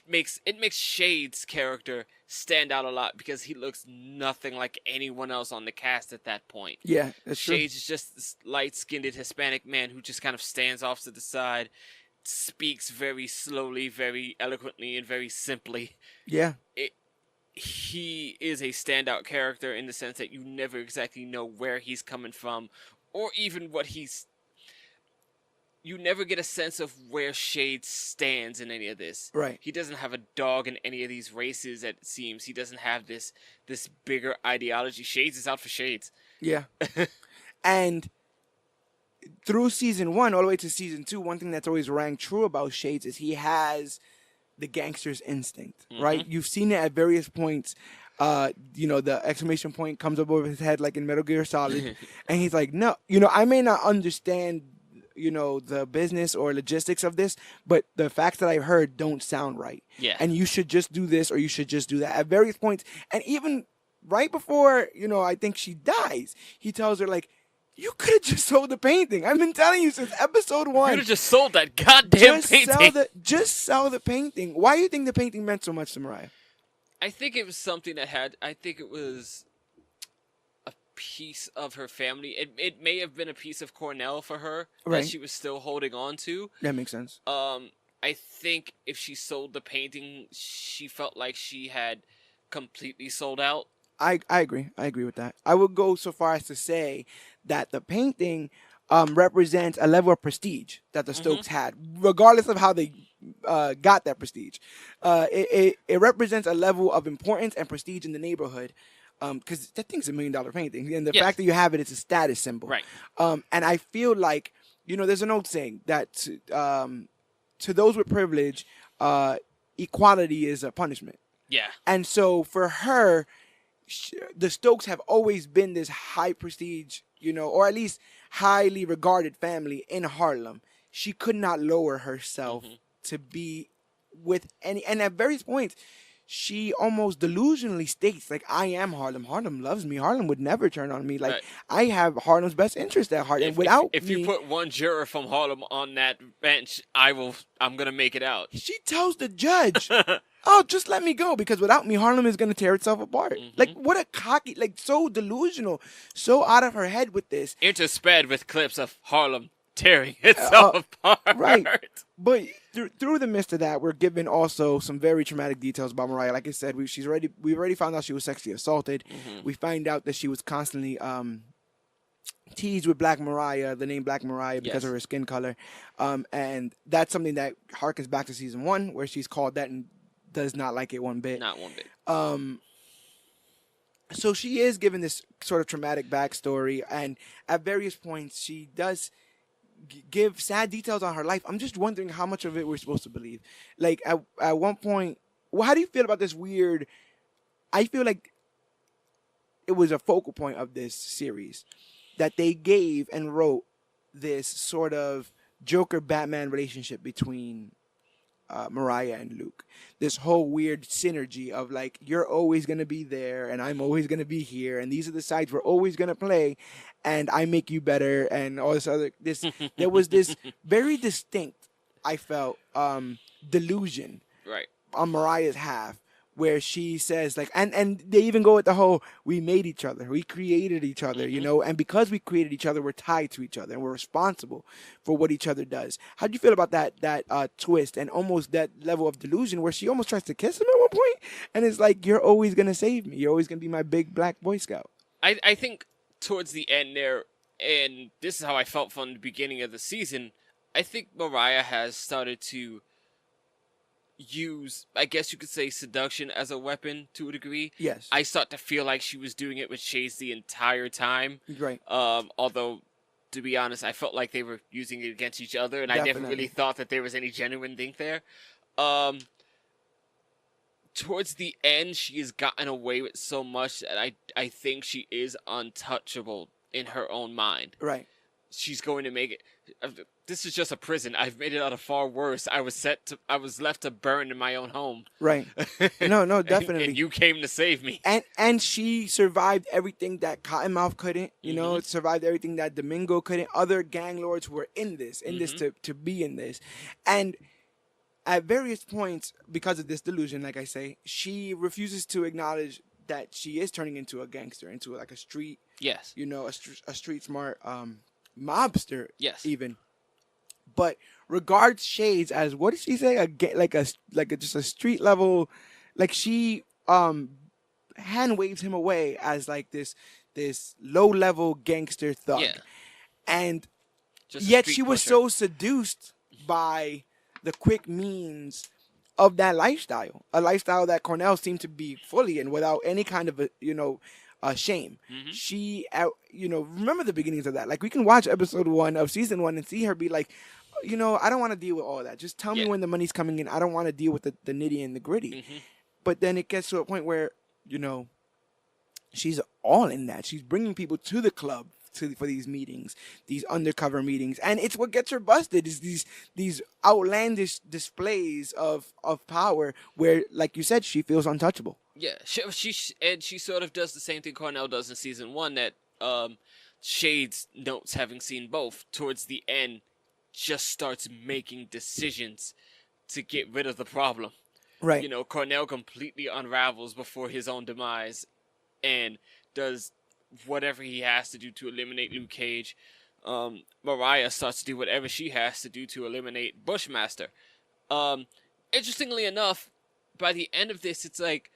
makes Shades' character stand out a lot because he looks nothing like anyone else on the cast at that point. Yeah, that's true. Shades is just this light-skinned Hispanic man who just kind of stands off to the side, speaks very slowly, very eloquently, and very simply. Yeah. He is a standout character in the sense that you never exactly know where he's coming from or even what he's... You never get a sense of where Shades stands in any of this. Right. He doesn't have a dog in any of these races, it seems. He doesn't have this bigger ideology. Shades is out for Shades. Yeah. And through season 1 all the way to season 2, one thing that's always rang true about Shades is he has the gangster's instinct, right? You've seen it at various points. The exclamation point comes up over his head like in Metal Gear Solid. And he's like, no, I may not understand the business or logistics of this, but the facts that I've heard don't sound right. Yeah. And you should just do this or you should just do that at various points. And even right before, I think she dies, he tells her, like, you could have just sold the painting. I've been telling you since episode 1. You could have just sold that goddamn painting. Just sell the painting. Why do you think the painting meant so much to Mariah? I think it was something I think it was a piece of her family. It may have been a piece of Cornell for her that she was still holding on to. That makes sense. I think if she sold the painting, she felt like she had completely sold out. I agree. I agree with that. I would go so far as to say that the painting represents a level of prestige that the Stokes had, regardless of how they got that prestige. It represents a level of importance and prestige in the neighborhood. Because that thing's $1 million painting, and the fact that you have it's a status symbol. Right. And I feel like there's an old saying that to those with privilege, equality is a punishment. Yeah. And so for her, the Stokes have always been this high prestige, or at least highly regarded family in Harlem. She could not lower herself to be with any, and at various points, she almost delusionally states, like, I am Harlem. Harlem loves me. Harlem would never turn on me. Like, I have Harlem's best interest at heart. And if you put one juror from Harlem on that bench, I'm going to make it out. She tells the judge, oh, just let me go, because without me, Harlem is going to tear itself apart. Like, what a cocky, like, so delusional, so out of her head with this. Intersped with clips of Harlem tearing itself apart. Right. But through the midst of that, we're given also some very traumatic details about Mariah. Like I said, we've already found out she was sexually assaulted. We find out that she was constantly teased with Black Mariah, the name Black Mariah, because of her skin color. And that's something that harkens back to season 1, where she's called that and does not like it one bit. Not one bit. So she is given this sort of traumatic backstory, and at various points she does give sad details on her life. I'm just wondering how much of it we're supposed to believe. Like, at one point, how do you feel about this weird... I feel like it was a focal point of this series that they gave and wrote this sort of Joker-Batman relationship between Mariah and Luke. This whole weird synergy of, like, you're always going to be there and I'm always going to be here, and these are the sides we're always going to play, and I make you better, and all this other... There was this very distinct, I felt, delusion on Mariah's half, where she says like, and they even go with the whole, we made each other, we created each other, you know, and because we created each other, we're tied to each other and we're responsible for what each other does. How do you feel about that twist and almost that level of delusion where she almost tries to kiss him at one point, and it's like, you're always gonna save me, you're always gonna be my big black Boy Scout. I think towards the end there, and this is how I felt from the beginning of the season, I think Mariah has started to use, I guess you could say, seduction as a weapon to a degree. Yes. I start to feel like she was doing it with Shades the entire time. Right. Although, to be honest, I felt like they were using it against each other, and I never really thought that there was any genuine thing there. Towards the end, she has gotten away with so much that I think she is untouchable in her own mind. Right. She's going to make it. This is just a prison. I've made it out of far worse. I was left to burn in my own home. Right. No, definitely. And you came to save me. And she survived everything that Cottonmouth couldn't. You know, survived everything that Domingo couldn't. Other gang lords were in this to be in this, and at various points, because of this delusion, like I say, she refuses to acknowledge that she is turning into a gangster, into like a street. Yes. You know, a street smart mobster. Yes. Even. But regards Shades as, what did she say? Just a street level, like she hand waves him away as like this low level gangster thug. Yeah. And Just yet she was so seduced by the quick means of that lifestyle, a lifestyle that Cornell seemed to be fully in without any kind of shame. She, remember the beginnings of that. Like, we can watch episode 1 of season 1 and see her be like, I don't want to deal with all that. Just tell me when the money's coming in. I don't want to deal with the nitty and the gritty. But then it gets to a point where, she's all in that. She's bringing people to the club for these meetings, these undercover meetings. And it's what gets her busted, is these outlandish displays of power where, like you said, she feels untouchable. Yeah, she sort of does the same thing Cornell does in season 1, that Shades notes, having seen both, towards the end, just starts making decisions to get rid of the problem. Right. Cornell completely unravels before his own demise and does whatever he has to do to eliminate Luke Cage. Mariah starts to do whatever she has to do to eliminate Bushmaster. Interestingly enough, by the end of this, it's like,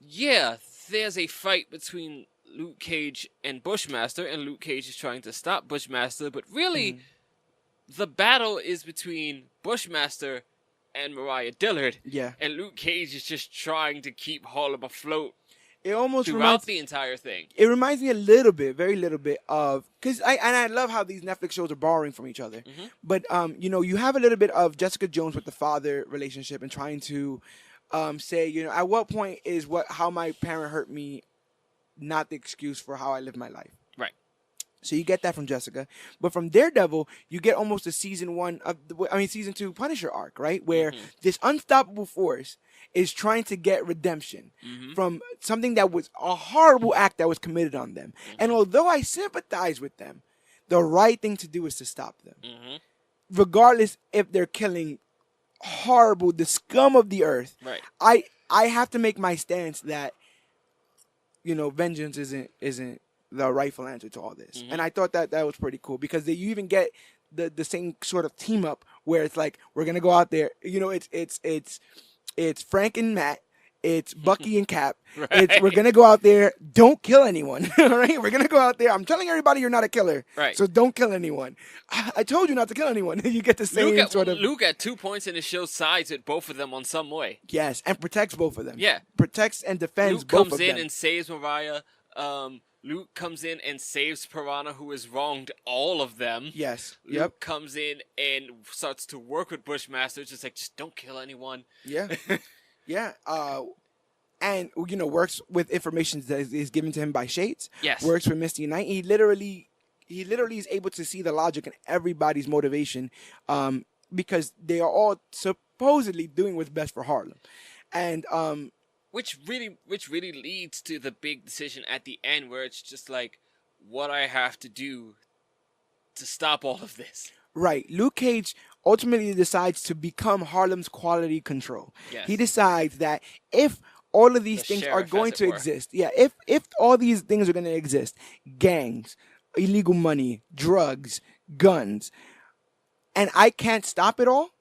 yeah, there's a fight between Luke Cage and Bushmaster, and Luke Cage is trying to stop Bushmaster, but really, the battle is between Bushmaster and Mariah Dillard. Yeah. And Luke Cage is just trying to keep Harlem afloat. It almost throughout the entire thing. It reminds me a little bit, very little bit of, because I love how these Netflix shows are borrowing from each other. But you have a little bit of Jessica Jones with the father relationship and trying to say, at what point is how my parent hurt me not the excuse for how I live my life. Right. So you get that from Jessica, but from Daredevil, you get almost a season 2 Punisher arc, right, where this unstoppable force is trying to get redemption from something that was a horrible act that was committed on them. And although I sympathize with them, the right thing to do is to stop them, regardless if they're killing the scum of the earth. Right. I have to make my stance that vengeance isn't the rightful answer to all this. And I thought that was pretty cool, because you even get the same sort of team up where it's like, we're gonna go out there. It's Frank and Matt. It's Bucky and Cap. Right. We're gonna go out there. Don't kill anyone. All right, we're gonna go out there. I'm telling everybody you're not a killer. Right. So don't kill anyone. I told you not to kill anyone. You get the same Luke at 2 points in the show sides with both of them on some way. Yes, and protects both of them. Yeah. Protects and defends Luke both of them. comes in and saves Mariah. Luke comes in and saves Piranha, who has wronged all of them. Yes. Luke comes in and starts to work with Bushmaster, just don't kill anyone. Yeah. Yeah. And works with information that is given to him by Shades. Yes. Works with Misty Knight. He literally is able to see the logic in everybody's motivation, because they are all supposedly doing what's best for Harlem. And which really leads to the big decision at the end, where it's just like, what I have to do to stop all of this. Right. Luke Cage ultimately decides to become Harlem's quality control. Yes. He decides that if all of these The things are sheriff, going as it to were. exist, if all these things are going to exist, gangs, illegal money, drugs, guns, and I can't stop it all,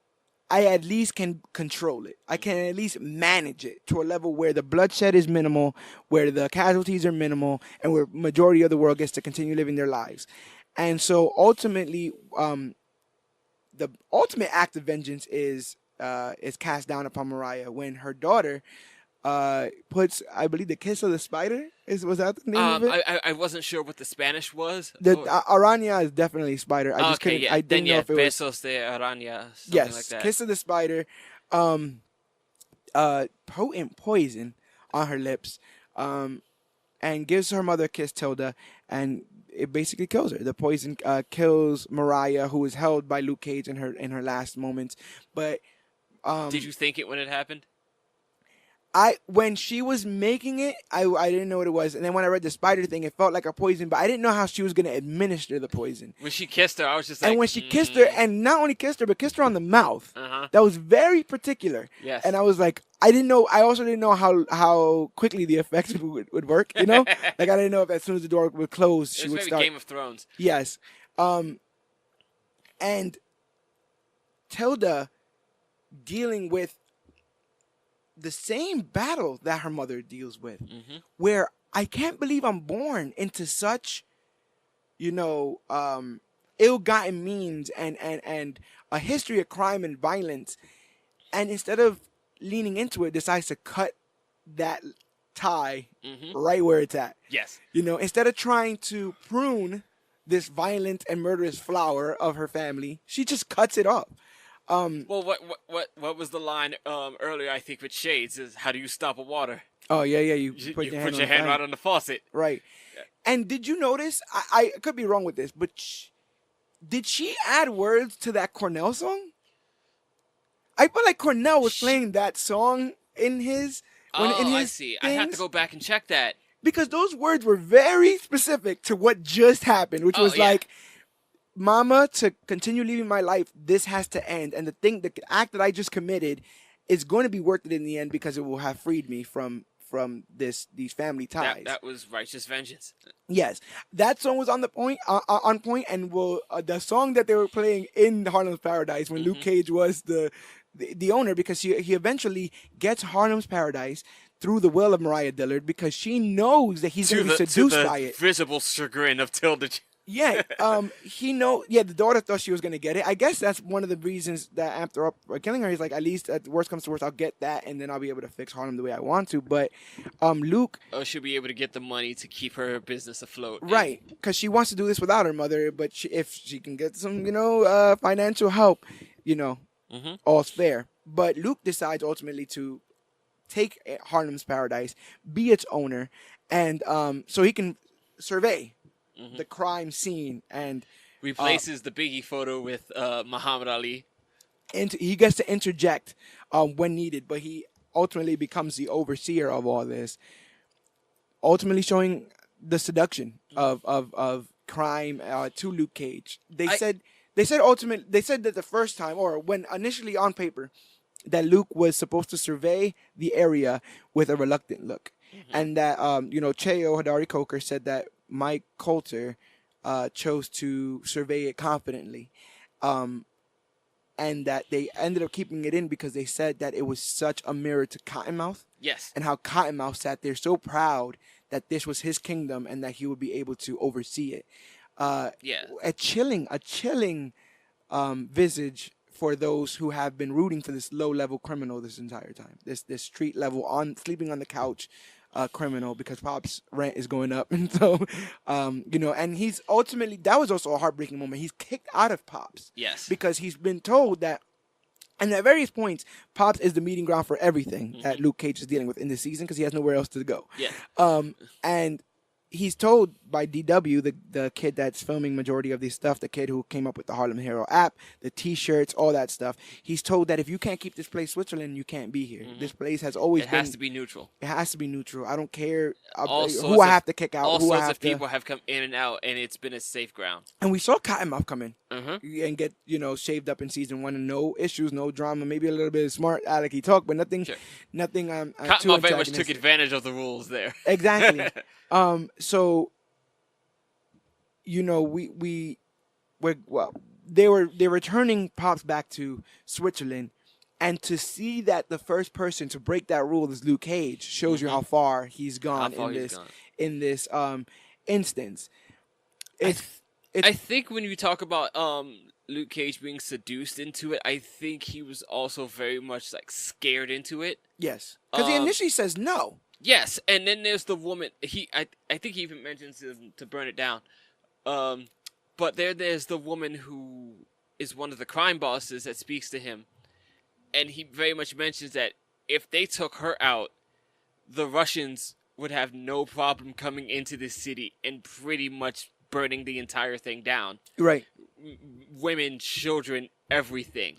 I at least can control it. I can at least manage it to a level where the bloodshed is minimal, where the casualties are minimal, and where majority of the world gets to continue living their lives. And so ultimately, the ultimate act of vengeance is cast down upon Mariah when her daughter puts, I believe, the kiss of the spider. Was that the name of it? I wasn't sure what the Spanish was. The Aranya is definitely spider. I just Okay, couldn't. yeah. I didn't Then know if it was. Besos de Araña, something Yes, like that. kiss of the spider. Potent poison on her lips, and gives her mother a kiss, Tilda, and it basically kills her. The poison kills Mariah, who is held by Luke Cage in her last moments. But Did you think it when it happened? when she was making it, I didn't know what it was, and then when I read the spider thing, it felt like a poison, but I didn't know how she was going to administer the poison. When she kissed her, I was just like... And when she kissed her, and not only kissed her, but kissed her on the mouth, Uh-huh. that was very particular. Yes. And I was like, I didn't know. I also didn't know how quickly the effects would work. You know, like I didn't know if as soon as the door would close, It she was would very start. Game of Thrones. Yes. And Tilda dealing with the same battle that her mother deals with, where I can't believe I'm born into such, ill-gotten means and a history of crime and violence, and instead of leaning into it, decides to cut that tie right where it's at. Yes. Instead of trying to prune this violent and murderous flower of her family, she just cuts it off. Well, what was the line earlier? I think with Shades is, how do you stop a water? Oh yeah. You put You your put hand, your hand right on the faucet. right. And did you notice? I could be wrong with this, but did she add words to that Cornell song? I feel like Cornell was playing that song in his. I see. I have to go back and check that. Because those words were very specific to what just happened, which was like, Mama, to continue living my life, this has to end. And the act that I just committed is going to be worth it in the end because it will have freed me from these family ties. That was righteous vengeance. Yes, that song was on point, and the song that they were playing in Harlem's Paradise when Luke Cage was the owner, because he eventually gets Harlem's Paradise through the will of Mariah Dillard, because she knows that he's going to be seduced by it. Visible chagrin of Tilda. Yeah, the daughter thought she was going to get it. I guess that's one of the reasons that amped her up for killing her. He's like, at least at the worst comes to worst, I'll get that, and then I'll be able to fix Harlem the way I want to. But Luke... she'll be able to get the money to keep her business afloat. Right, because she wants to do this without her mother, but if she can get some, financial help, all's fair. But Luke decides ultimately to take Harlem's Paradise, be its owner, and so he can survey the crime scene and replaces the Biggie photo with Muhammad Ali. And he gets to interject when needed, but he ultimately becomes the overseer of all this, ultimately showing the seduction of crime to Luke Cage. They said that the first time, or when initially on paper, that Luke was supposed to survey the area with a reluctant look, and that Cheo Hadari Coker said that Mike Coulter chose to survey it confidently, and that they ended up keeping it in because they said that it was such a mirror to Cottonmouth. Yes. And how Cottonmouth sat there so proud that this was his kingdom and that he would be able to oversee it. A chilling visage for those who have been rooting for this low-level criminal this entire time. This street level sleeping on the couch criminal, because Pop's rent is going up, and so and he's ultimately, that was also a heartbreaking moment. He's kicked out of Pop's. Yes. Because he's been told that, and at various points, Pop's is the meeting ground for everything that Luke Cage is dealing with in this season, because he has nowhere else to go. Yeah. And he's told by DW, the kid that's filming majority of this stuff, the kid who came up with the Harlem Hero app, the T-shirts, all that stuff. He's told that if you can't keep this place Switzerland, you can't be here. This place has always It been. has to be neutral. It has to be neutral. I don't care All who sorts I of have to kick out. all Who I sorts have of to. people have come in and out, and it's been a safe ground. And we saw Cottonmouth come in Mm-hmm. and get shaved up in season 1, and no issues, no drama. Maybe a little bit of smart alecky talk, but nothing. Sure. Nothing. Too Cottonmouth very much took antagonistic. advantage of the rules there. Exactly. So, they're turning Pops back to Switzerland, and to see that the first person to break that rule is Luke Cage shows you how far he's gone in this instance. I think when you talk about Luke Cage being seduced into it, I think he was also very much like scared into it. Yes, because he initially says no. Yes, and then there's the woman. I think he even mentions to burn it down. But there's the woman who is one of the crime bosses that speaks to him, and he very much mentions that if they took her out, the Russians would have no problem coming into this city and pretty much burning the entire thing down. Right. Women, children, everything.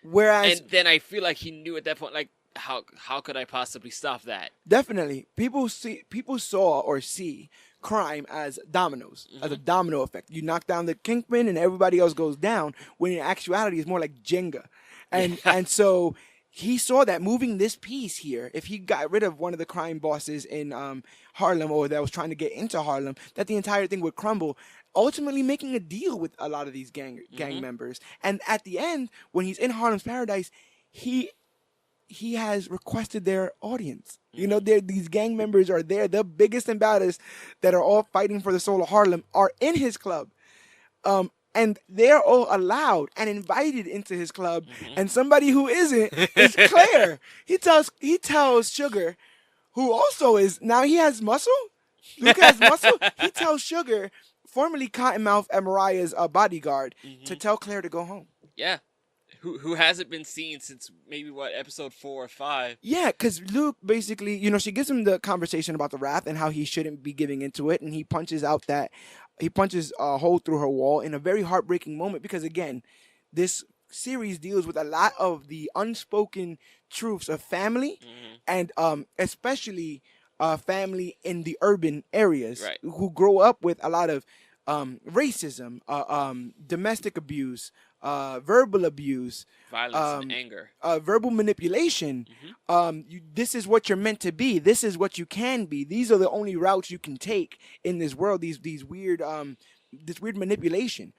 Whereas, and then I feel like he knew at that point, like, how could I possibly stop that? Definitely, people saw or see crime as dominoes, as a domino effect. You knock down the kingpin, and everybody else goes down. When in actuality, it's more like Jenga, and so he saw that moving this piece here. If he got rid of one of the crime bosses in Harlem, or that was trying to get into Harlem, that the entire thing would crumble. Ultimately, making a deal with a lot of these gang members, and at the end, when he's in Harlem's Paradise, he has requested their audience. These gang members are there. The biggest and baddest that are all fighting for the soul of Harlem are in his club. And they're all allowed and invited into his club. And somebody who isn't is Claire. He tells Sugar, who also is, now he has muscle. Luke has muscle. He tells Sugar, formerly Cottonmouth and Mariah's bodyguard, to tell Claire to go home. Yeah. Who hasn't been seen since maybe episode 4 or 5? Yeah, because Luke basically, she gives him the conversation about the wrath and how he shouldn't be giving into it, and he punches a hole through her wall in a very heartbreaking moment, because again, this series deals with a lot of the unspoken truths of family, and especially family in the urban areas, right, who grow up with a lot of racism, domestic abuse, verbal abuse, violence and anger, verbal manipulation. This is what you're meant to be. This is what you can be. These are the only routes you can take in this world. These weird this weird manipulation.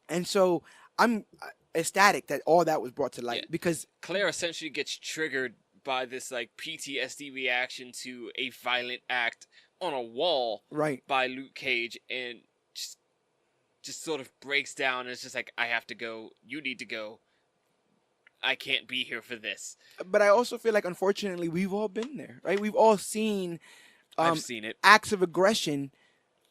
And so I'm ecstatic that all that was brought to light, because Claire essentially gets triggered by this like PTSD reaction to a violent act on a wall, right, by Luke Cage, and just sort of breaks down, and it's just like, I have to go, you need to go, I can't be here for this. But I also feel like, unfortunately, we've all been there, right? We've all seen I've seen it. Acts of aggression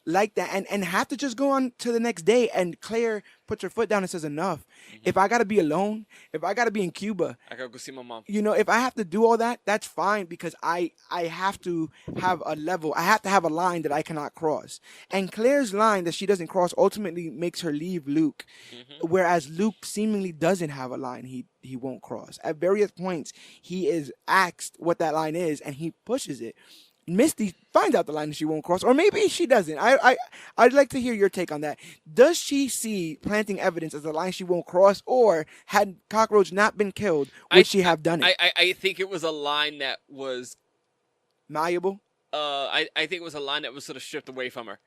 like that, and have to just go on to the next day, and Claire puts her foot down and says, enough. If I gotta be alone, if I gotta be in Cuba, I gotta go see my mom. If I have to do all that, that's fine, because I have to have a level. I have to have a line that I cannot cross. And Claire's line that she doesn't cross ultimately makes her leave Luke, whereas Luke seemingly doesn't have a line he won't cross. At various points, he is asked what that line is, and he pushes it. Misty finds out the line that she won't cross, or maybe she doesn't. I'd like to hear your take on that. Does she see planting evidence as a line she won't cross, or had Cockroach not been killed, would she have done it? I think it was a line that was malleable. I think it was a line that was sort of stripped away from her.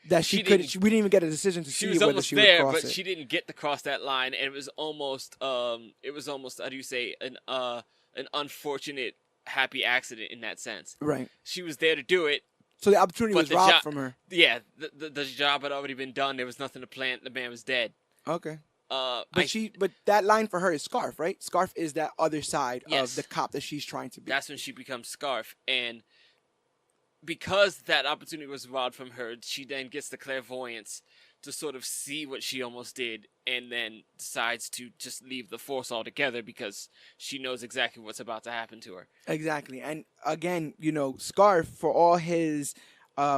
That we didn't even get a decision to see whether she would cross it. But she didn't get to cross that line, and it was almost how do you say, an unfortunate happy accident in that sense. Right. She was there to do it. So the opportunity was robbed from her. Yeah, the job had already been done. There was nothing to plant. The man was dead. Okay. But that line for her is Scarf, right? Scarf is that other side yes, of the cop that she's trying to be. That's when she becomes Scarf, and because that opportunity was robbed from her, she then gets the clairvoyance to sort of see what she almost did, and then decides to just leave the force altogether because she knows exactly what's about to happen to her. Exactly. And again, Scarf, for all his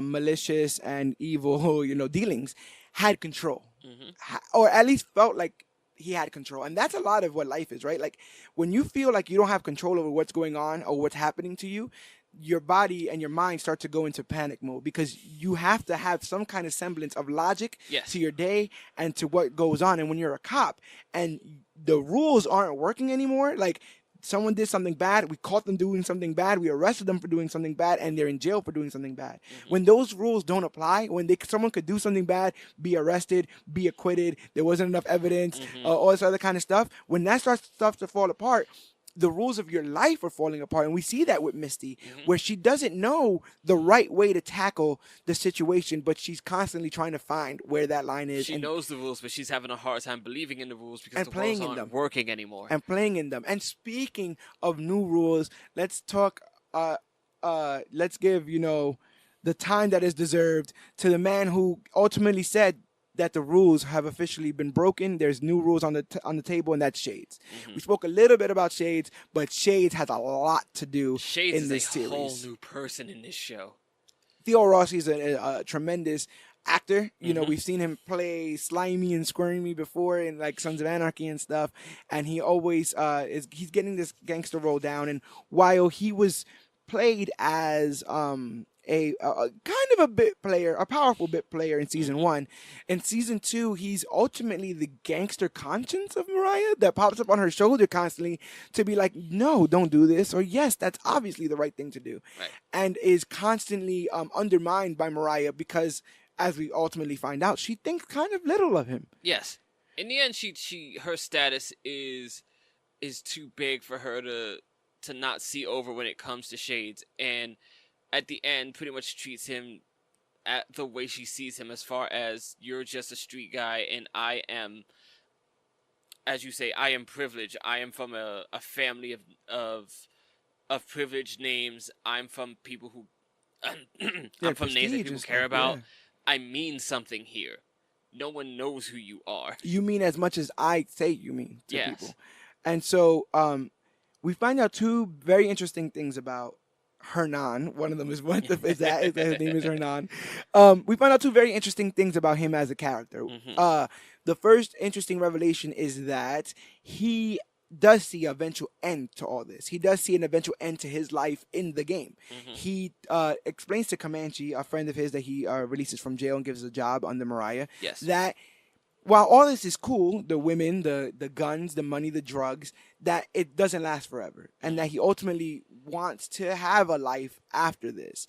malicious and evil, dealings, had control, Mm-hmm. or at least felt like he had control. And that's a lot of what life is, right? Like when you feel like you don't have control over what's going on or what's happening to you, your body and your mind start to go into panic mode because you have to have some kind of semblance of logic Yes. to your day and to what goes on. And when you're a cop and the rules aren't working anymore, like someone did something bad, we caught them doing something bad, we arrested them for doing something bad, and they're in jail for doing something bad. When those rules don't apply, when someone could do something bad, be arrested, be acquitted, there wasn't enough evidence, all this other kind of stuff, when that starts stuff to fall apart, the rules of your life are falling apart. And we see that with Misty, where she doesn't know the right way to tackle the situation, but she's constantly trying to find where that line is. She knows the rules, but she's having a hard time believing in the rules because And the playing rules in aren't them. working anymore. And playing in them. And speaking of new rules, let's talk, let's give, the time that is deserved to the man who ultimately said that the rules have officially been broken. There's new rules on the table, and that's Shades. We spoke a little bit about Shades, but Shades has a lot to do Shades in this is a series. whole new person in this show. Theo Rossi is a tremendous actor. We've seen him play slimy and squirmy before in like Sons of Anarchy and stuff, and he always he's getting this gangster role down. And while he was played as a kind of a bit player, a powerful bit player in season 1. In season 2, he's ultimately the gangster conscience of Mariah that pops up on her shoulder constantly to be like, no, don't do this, or yes, that's obviously the right thing to do, Right. and is constantly undermined by Mariah because, as we ultimately find out, she thinks kind of little of him. Yes. In the end, her status is too big for her to not see over when it comes to Shades, and at the end pretty much treats him at the way she sees him, as far as you're just a street guy and I am, as you say, I am privileged. I am from a family of privileged names. I'm from people who I'm from names that people care about. Yeah. I mean something here. No one knows who you are. You mean as much as I say you mean to Yes. people. And so we find out two very interesting things about Hernan. One of them is his name is Hernan. We find out two very interesting things about him as a character. The first interesting revelation is that he does see an eventual end to all this. He does see an eventual end to his life in the game. He explains to Comanche, a friend of his that he releases from jail and gives a job under Mariah, Yes. that while all this is cool, the women, the guns, the money, the drugs, that it doesn't last forever. And that he ultimately wants to have a life after this.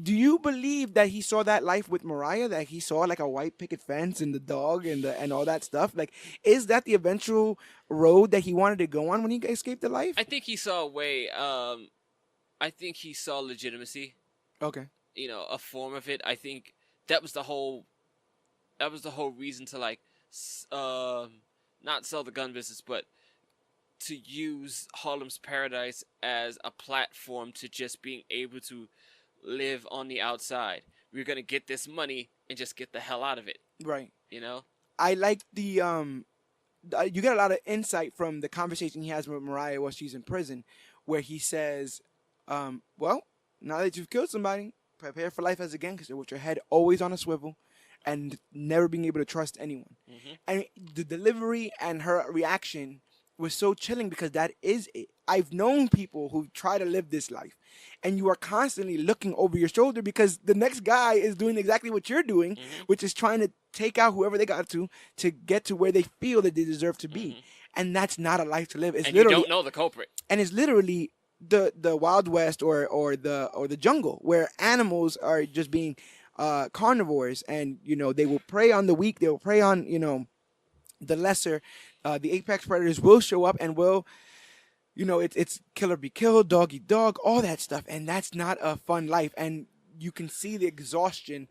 Do you believe that he saw that life with Mariah, that he saw like a white picket fence and the dog and all that stuff? Like, is that the eventual road that he wanted to go on when he escaped the life? I think he saw a way. I think he saw legitimacy. Okay. A form of it. I think that was the whole reason to not sell the gun business, but to use Harlem's Paradise as a platform to just being able to live on the outside. We're gonna get this money and just get the hell out of it. Right. I like the you get a lot of insight from the conversation he has with Mariah while she's in prison, where he says, well, now that you've killed somebody, prepare for life as a gangster with your head always on a swivel and never being able to trust anyone. And the delivery and her reaction was so chilling because that is it. I've known people who try to live this life, and you are constantly looking over your shoulder because the next guy is doing exactly what you're doing, which is trying to take out whoever they got to get to where they feel that they deserve to be. And that's not a life to live. It's literally, you don't know the culprit. And it's literally the Wild West or the jungle where animals are just being carnivores, and they will prey on the weak. They will prey on the lesser. The apex predators will show up and will, it's killer be killed, dog eat dog, all that stuff, and that's not a fun life. And you can see the exhaustion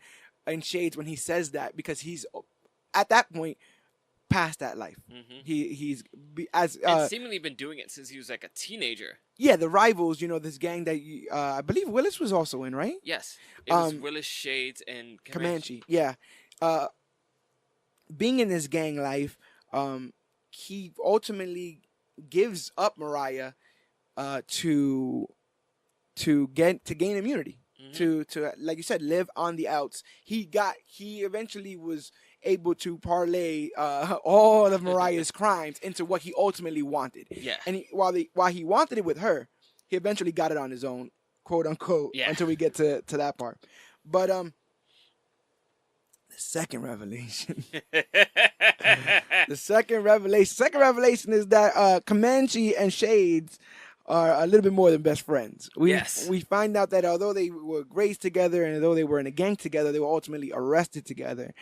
in Shades when he says that, because he's at that point past that life. He's and seemingly been doing it since he was like a teenager. Yeah, the Rivals, this gang that I believe Willis was also in, right? Yes, it was Willis, Shades, and Comanche. Yeah, being in this gang life, he ultimately gives up Mariah to gain immunity. to like you said, live on the outs. He eventually was able to parlay all of Mariah's crimes into what he ultimately wanted. Yeah. And while he wanted it with her, he eventually got it on his own, quote unquote, Yeah. until we get to that part. But the second revelation. The second revelation is that Comanche and Shades are a little bit more than best friends. We find out that although they were raised together and although they were in a gang together, they were ultimately arrested together.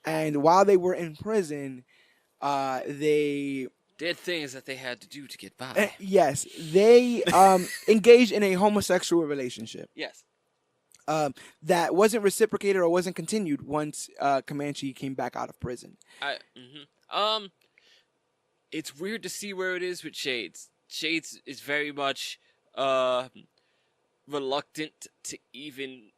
And while they were in prison, they did things that they had to do to get by. Yes, they engaged in a homosexual relationship. Yes. That wasn't reciprocated or wasn't continued once Comanche came back out of prison. It's weird to see where it is with Shades. Shades is very much reluctant to even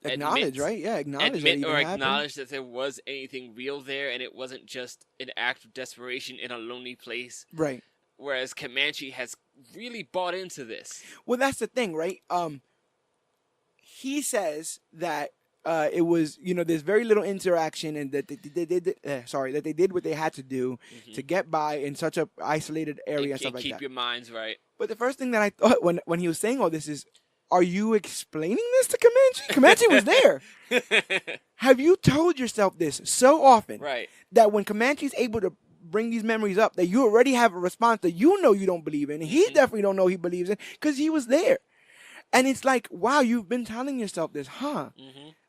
acknowledge that there was anything real there, and it wasn't just an act of desperation in a lonely place. Right. Whereas Comanche has really bought into this. Well, that's the thing, right? He says that it was, there's very little interaction, and that they did what they had to do to get by in such a isolated area and stuff like that. Keep your minds right. But the first thing that I thought when he was saying all this is, are you explaining this to Comanche? Comanche was there. Have you told yourself this so often that when Comanche's able to bring these memories up, that you already have a response that you don't believe in, and he definitely don't know he believes in because he was there. And it's like, wow, you've been telling yourself this, huh?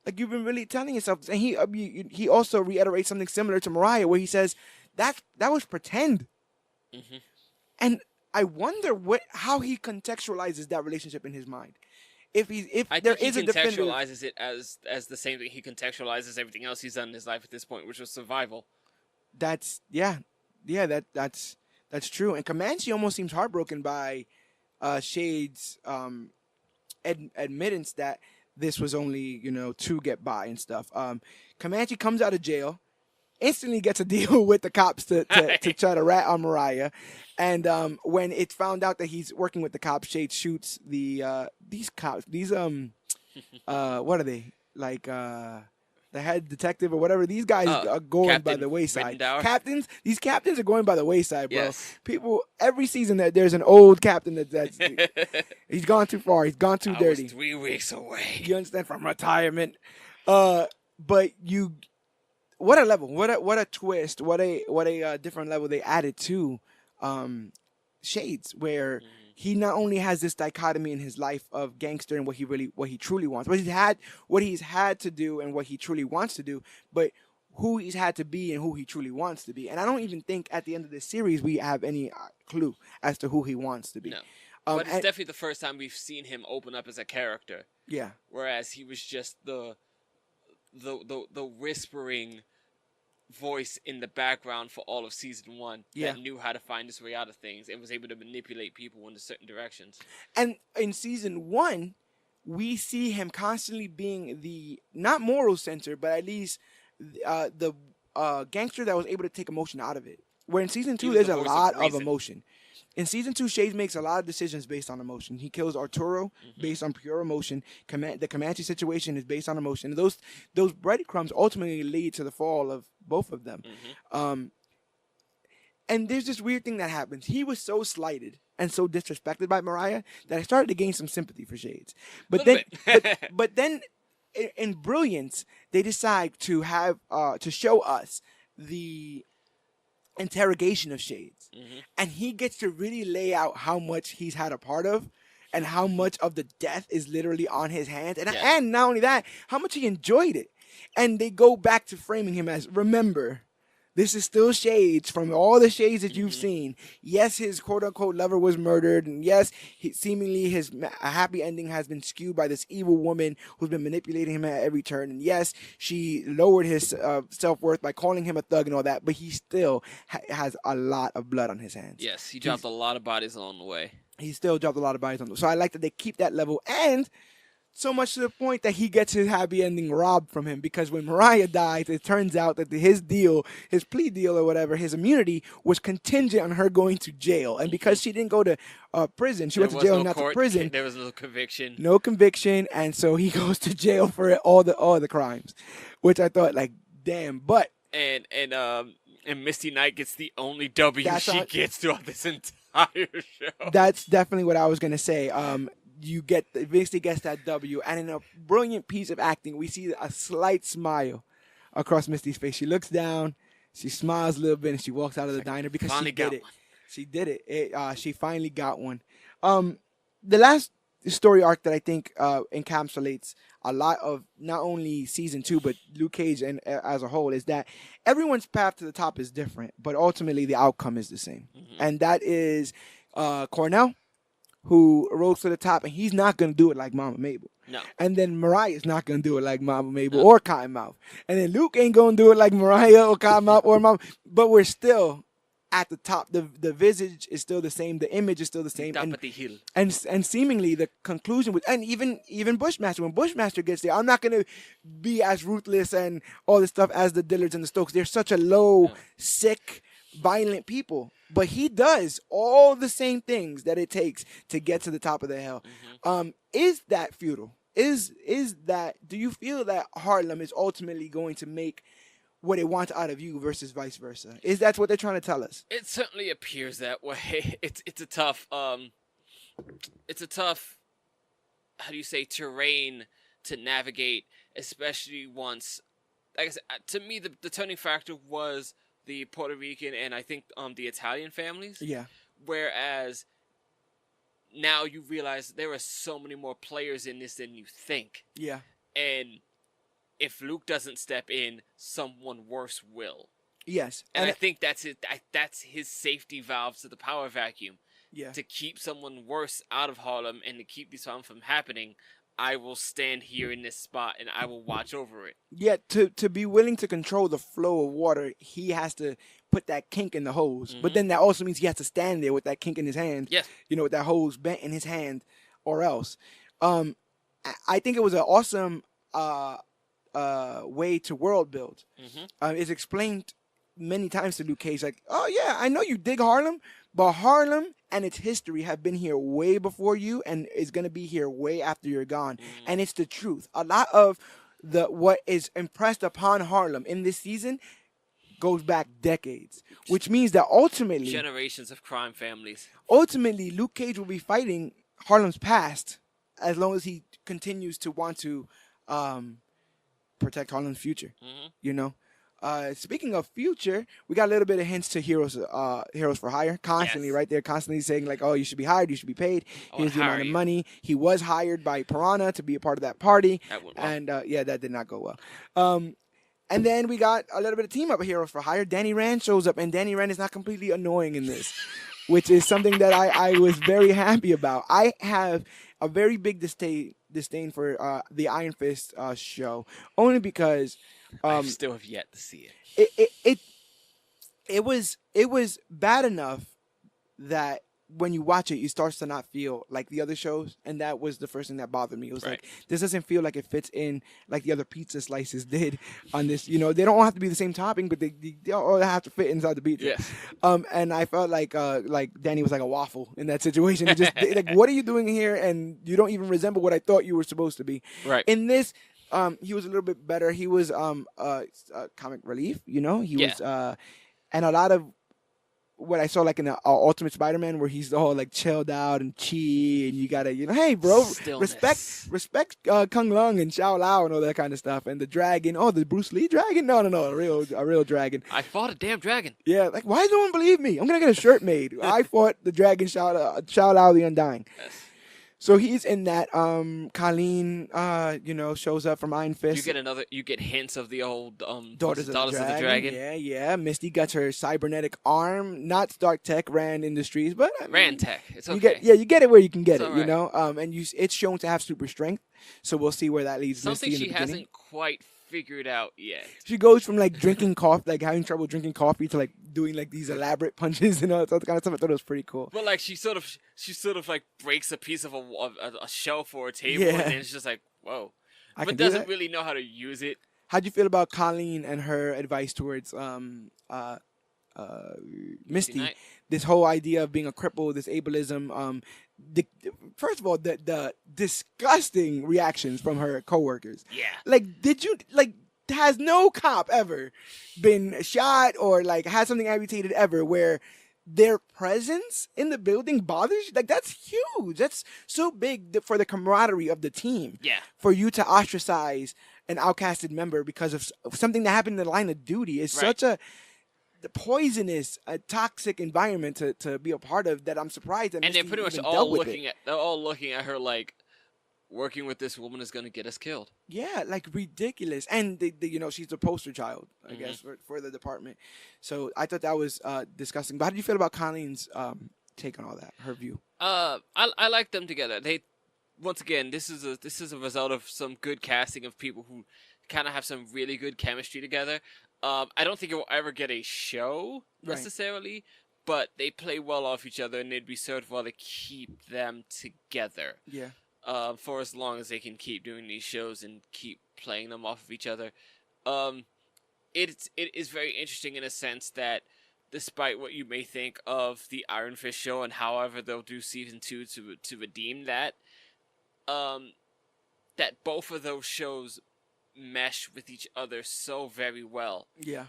Like, you've been really telling yourself this. And he also reiterates something similar to Mariah, where he says that was pretend. And I wonder how he contextualizes that relationship in his mind. I think he contextualizes it as the same thing he contextualizes everything else he's done in his life at this point, which was survival. That's true. And Comanche almost seems heartbroken by Shades' admittance that this was only to get by and stuff. Comanche comes out of jail, instantly gets a deal with the cops to try to rat on Mariah, and when it's found out that he's working with the cops, Shades shoots these cops. These what are they, like the head detective or whatever? These guys are going by the wayside. Captains, these captains are going by the wayside, bro. Yes. People every season there's an old captain that's he's gone too far. He's gone too dirty. Was 3 weeks away. You understand, from retirement. But what a level! What a twist! What a different level they added to Shades, where he not only has this dichotomy in his life of gangster and what he truly wants, what he's had to do and what he truly wants to do, but who he's had to be and who he truly wants to be. And I don't even think at the end of this series we have any clue as to who he wants to be. No. But it's definitely the first time we've seen him open up as a character. Yeah. Whereas he was just the whispering voice in the background for all of season 1 that knew how to find his way out of things and was able to manipulate people into certain directions. And in season 1, we see him constantly being the, not moral center, but at least the gangster that was able to take emotion out of it. Where in season 2, there's a lot of emotion. In season 2, Shades makes a lot of decisions based on emotion. He kills Arturo based on pure emotion. The Comanche situation is based on emotion. Those breadcrumbs ultimately lead to the fall of both of them. And there's this weird thing that happens. He was so slighted and so disrespected by Mariah that I started to gain some sympathy for Shades. But then, in brilliance, they decide to have to show us the interrogation of Shades. And he gets to really lay out how much he's had a part of and how much of the death is literally on his hands. And not only that, how much he enjoyed it. And they go back to framing him as, remember, this is still Shades from all the Shades that you've seen. Yes, his quote-unquote lover was murdered. And yes, seemingly his happy ending has been skewed by this evil woman who's been manipulating him at every turn. And yes, she lowered his self-worth by calling him a thug and all that. But he still has a lot of blood on his hands. Yes, he dropped a lot of bodies along the way. He still dropped a lot of bodies on the way. So I like that they keep that level. And So much to the point that he gets his happy ending robbed from him, because when Mariah dies, it turns out that his plea deal or whatever, his immunity was contingent on her going to jail. And because she didn't go to prison, she went to jail, not to prison. There was no conviction. No conviction, and so he goes to jail for all the crimes, which I thought, like, damn. But and Misty Knight gets the only W she gets throughout this entire show. That's definitely what I was gonna say. Misty gets that W, and in a brilliant piece of acting, we see a slight smile across Misty's face. She looks down, she smiles a little bit, and she walks out of the diner because she did it. She did it. She finally got one. The last story arc that I think encapsulates a lot of not only season 2 but Luke Cage and as a whole is that everyone's path to the top is different, but ultimately the outcome is the same, and that is Cornell, who rose to the top, and he's not going to do it like Mama Mabel. No. And then Mariah's not going to do it like Mama Mabel or Cottonmouth. And then Luke ain't going to do it like Mariah or Cottonmouth or Mama. But we're still at the top. The visage is still the same. The image is still the same. Top of the hill. And seemingly the conclusion, and even Bushmaster, when Bushmaster gets there, I'm not going to be as ruthless and all this stuff as the Dillards and the Stokes. They're such a low, sick, violent people. But he does all the same things that it takes to get to the top of the hill. Is that futile? Is that? Do you feel that Harlem is ultimately going to make what it wants out of you versus vice versa? Is that what they're trying to tell us? It certainly appears that way. It's a tough how do you say, terrain to navigate, especially once, like I said, to me the turning factor was the Puerto Rican and I think the Italian families. Yeah. Whereas now you realize there are so many more players in this than you think. Yeah. And if Luke doesn't step in, someone worse will. Yes. And I think that's it. That's his safety valve to the power vacuum. Yeah. To keep someone worse out of Harlem and to keep these problems from happening, I will stand here in this spot and I will watch over it. Yeah, to be willing to control the flow of water, he has to put that kink in the hose. But then that also means he has to stand there with that kink in his hand. Yes. With that hose bent in his hand or else. I think it was an awesome way to world build. It's explained many times to Luke Cage, like, oh yeah, I know you dig Harlem, but Harlem and its history have been here way before you and is going to be here way after you're gone. And it's the truth. A lot of what is impressed upon Harlem in this season goes back decades, which means that ultimately generations of crime families. Ultimately, Luke Cage will be fighting Harlem's past as long as he continues to want to protect Harlem's future. Speaking of future, we got a little bit of hints to Heroes for Hire constantly, right there, constantly saying like, oh, you should be hired, you should be paid. Here's the amount of money. He was hired by Piranha to be a part of that party. That went well. And that did not go well. And then we got a little bit of team up of Heroes for Hire. Danny Rand shows up, and Danny Rand is not completely annoying in this, which is something that I was very happy about. I have a very big disdain for the Iron Fist show, only because I still have yet to see it. It was bad enough that when you watch it, you start to not feel like the other shows, and that was the first thing that bothered me. It was like, this doesn't feel like it fits in like the other pizza slices did on this. They don't all have to be the same topping, but they all have to fit inside the pizza. Yes. And I felt like Danny was like a waffle in that situation. It just like, what are you doing here? And you don't even resemble what I thought you were supposed to be. Right. In this, he was a little bit better. He was comic relief. He was, and a lot of what I saw like in the Ultimate Spider-Man, where he's all like chilled out and chi, and you gotta, hey bro, respect Kung Lung and Xiao Lao and all that kind of stuff, and the dragon, the Bruce Lee dragon, no, a real dragon. I fought a damn dragon. Yeah, like why does no one believe me? I'm gonna get a shirt made. I fought the dragon Xiao Lao the Undying. Yes. So he's in that. Colleen, shows up from Iron Fist. You get hints of the old Daughters of the Dragon. Yeah. Misty gets her cybernetic arm, not Stark Tech, Rand Industries, but Rand Tech. It's okay. You get it where you can get it. Right. And it's shown to have super strength. So we'll see where that leads. Something Misty she hasn't quite figured out yet. She goes from like drinking coffee, like having trouble drinking coffee, to like doing like these elaborate punches and all that kind of stuff. I thought it was pretty cool. But like she sort of like breaks a piece of a shelf or a table, Yeah. and then it's just like, whoa. I But can do doesn't that. really know how to use it. How'd you feel about Colleen and her advice towards Misty? Knight? This whole idea of being a cripple, this ableism. First of all, the disgusting reactions from her coworkers. Yeah. Like, did you like? Has no cop ever been shot or like had something amputated ever where their presence in the building bothers you? Like, that's huge. That's so big for the camaraderie of the team. Yeah. For you to ostracize an outcasted member because of something that happened in the line of duty is such a poisonous, toxic environment to be a part of that I'm surprised that And they're Misty pretty much even all dealt with looking it. at they're all looking at her like working with this woman is gonna get us killed. Yeah, like ridiculous. And they she's the poster child, I Mm-hmm. guess, for the department. So I thought that was disgusting. But how do you feel about Colleen's take on all that? Her view. I like them together. They once again, this is a result of some good casting of people who kind of have some really good chemistry together. I don't think it will ever get a show necessarily, but they play well off each other, and it'd be so well to keep them together. Yeah. For as long as they can keep doing these shows and keep playing them off of each other. It is very interesting in a sense that despite what you may think of the Iron Fist show and however they'll do season 2 to redeem that, that both of those shows mesh with each other so very well. Yeah.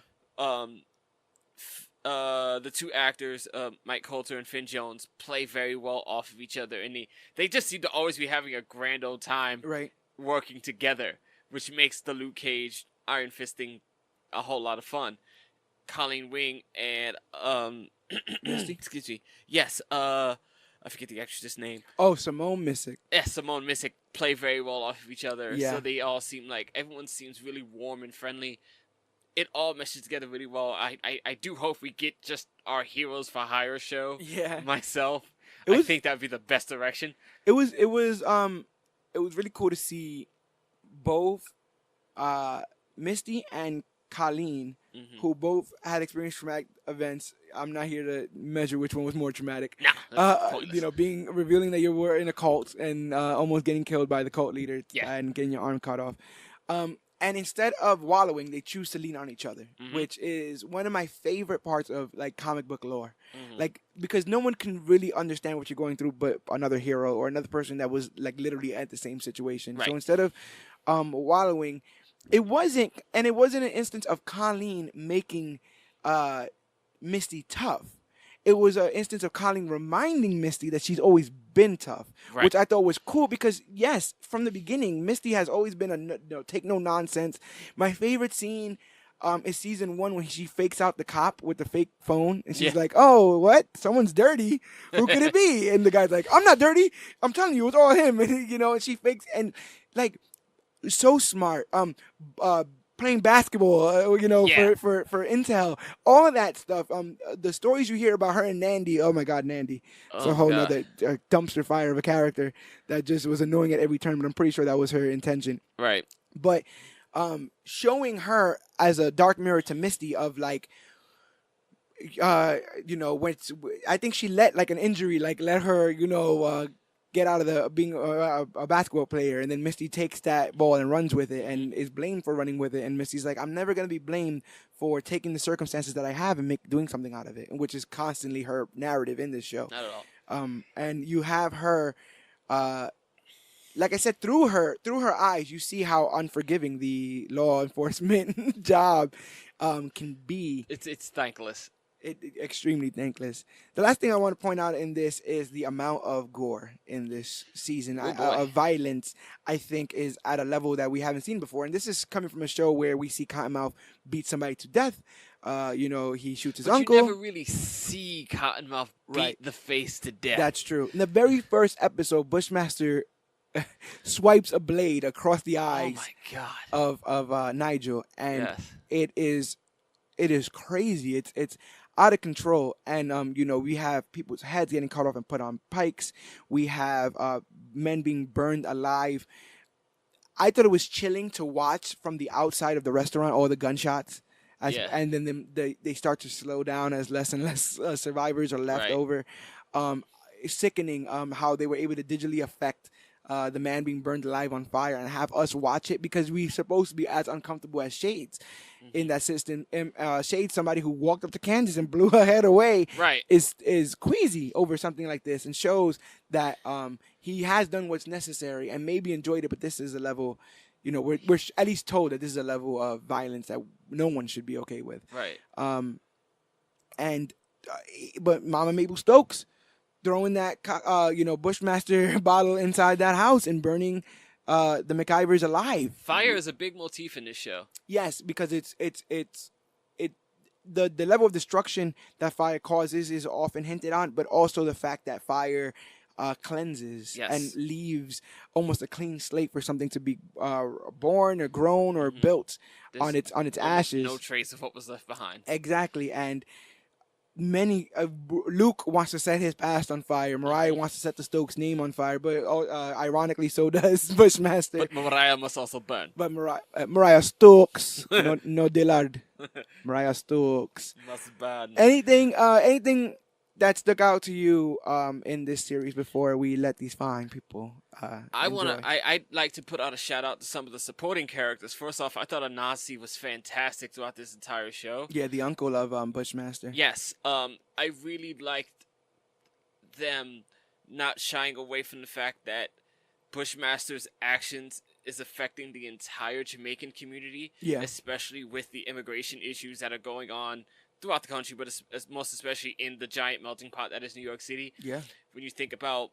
The two actors, Mike Coulter and Finn Jones, play very well off of each other, and they just seem to always be having a grand old time working together, which makes the Luke Cage Iron Fist thing a whole lot of fun. Colleen Wing and Misty? excuse me, yes, I forget the actress's name. Oh, Simone Missick. Yeah, Simone Missick play very well off of each other. Yeah. So they all seem like everyone seems really warm and friendly. It all meshes together really well. I do hope we get just our Heroes for Hire show. Yeah. Myself, I think that'd be the best direction. It was really cool to see both Misty and Colleen, who both had experienced traumatic events. I'm not here to measure which one was more traumatic. Nah, revealing that you were in a cult and almost getting killed by the cult leader and getting your arm cut off. And instead of wallowing, they choose to lean on each other, which is one of my favorite parts of like comic book lore. Like, because no one can really understand what you're going through but another hero or another person that was like literally at the same situation. Right. So instead of wallowing, it wasn't an instance of Colleen making Misty tough. It was an instance of Colleen reminding Misty that she's always been tough, which I thought was cool because, yes, from the beginning, Misty has always been take no nonsense. My favorite scene is season 1 when she fakes out the cop with the fake phone, and she's like, "Oh, what? Someone's dirty. Who could it be?" And the guy's like, "I'm not dirty. I'm telling you, it's all him." And and she fakes and like so smart. Playing basketball, for intel, all of that stuff. The stories you hear about her and Nandy, oh my God, Nandy. It's a whole nother dumpster fire of a character that just was annoying at every turn, but I'm pretty sure that was her intention. Right. But showing her as a dark mirror to Misty of like, when I think she let like an injury, like let her, get out of being a basketball player, and then Misty takes that ball and runs with it and is blamed for running with it, and Misty's like, I'm never going to be blamed for taking the circumstances that I have and doing something out of it, which is constantly her narrative in this show. Not at all. And you have her, like I said, through her eyes, you see how unforgiving the law enforcement job can be. It's thankless. Extremely thankless. The last thing I want to point out in this is the amount of gore in this season. Of violence, I think, is at a level that we haven't seen before. And this is coming from a show where we see Cottonmouth beat somebody to death. He shoots his uncle. You never really see Cottonmouth beat the face to death. That's true. In the very first episode, Bushmaster swipes a blade across the eyes of Nigel, and it is crazy. It's out of control, and we have people's heads getting cut off and put on pikes. We have men being burned alive. I thought it was chilling to watch from the outside of the restaurant, all the gunshots Yeah. And then they start to slow down as less and less survivors are left Right. over. It's sickening how they were able to digitally affect the man being burned alive on fire and have us watch it because we're supposed to be as uncomfortable as Shades in that system. And, Shades, somebody who walked up to Candace and blew her head away, Right. is queasy over something like this and shows that he has done what's necessary and maybe enjoyed it, but this is a level, you know, we're at least told that this is a level of violence that no one should be okay with. Right. And but Mama Mabel Stokes throwing that Bushmaster bottle inside that house and burning the McIvers alive. Fire is a big motif in this show. Yes, because the level of destruction that fire causes is often hinted on, but also the fact that fire cleanses and leaves almost a clean slate for something to be born or grown or built on its ashes. No trace of what was left behind. Exactly, and Luke wants to set his past on fire. Mariah wants to set the Stokes name on fire, but ironically, so does Bushmaster. But Mariah must also burn. But Mariah Stokes, no Dillard. Mariah Stokes. Must burn. Anything that stuck out to you in this series before we let these fine people enjoy? I'd like to put out a shout out to some of the supporting characters. First off, I thought Anansi was fantastic throughout this entire show. Yeah, the uncle of Bushmaster. Yes, I really liked them not shying away from the fact that Bushmaster's actions is affecting the entire Jamaican community, especially with the immigration issues that are going on throughout the country, but most especially in the giant melting pot that is New York City. Yeah. When you think about,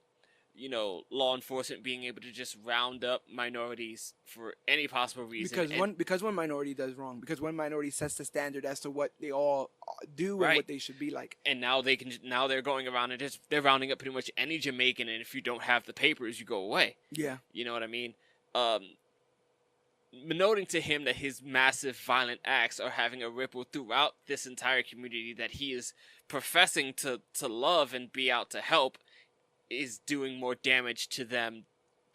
law enforcement being able to just round up minorities for any possible reason. Because one minority does wrong. Because one minority sets the standard as to what they all do and what they should be like. And now they're going around and they're rounding up pretty much any Jamaican, and if you don't have the papers, you go away. Yeah. You know what I mean? Noting to him that his massive violent acts are having a ripple throughout this entire community that he is professing to love and be out to help is doing more damage to them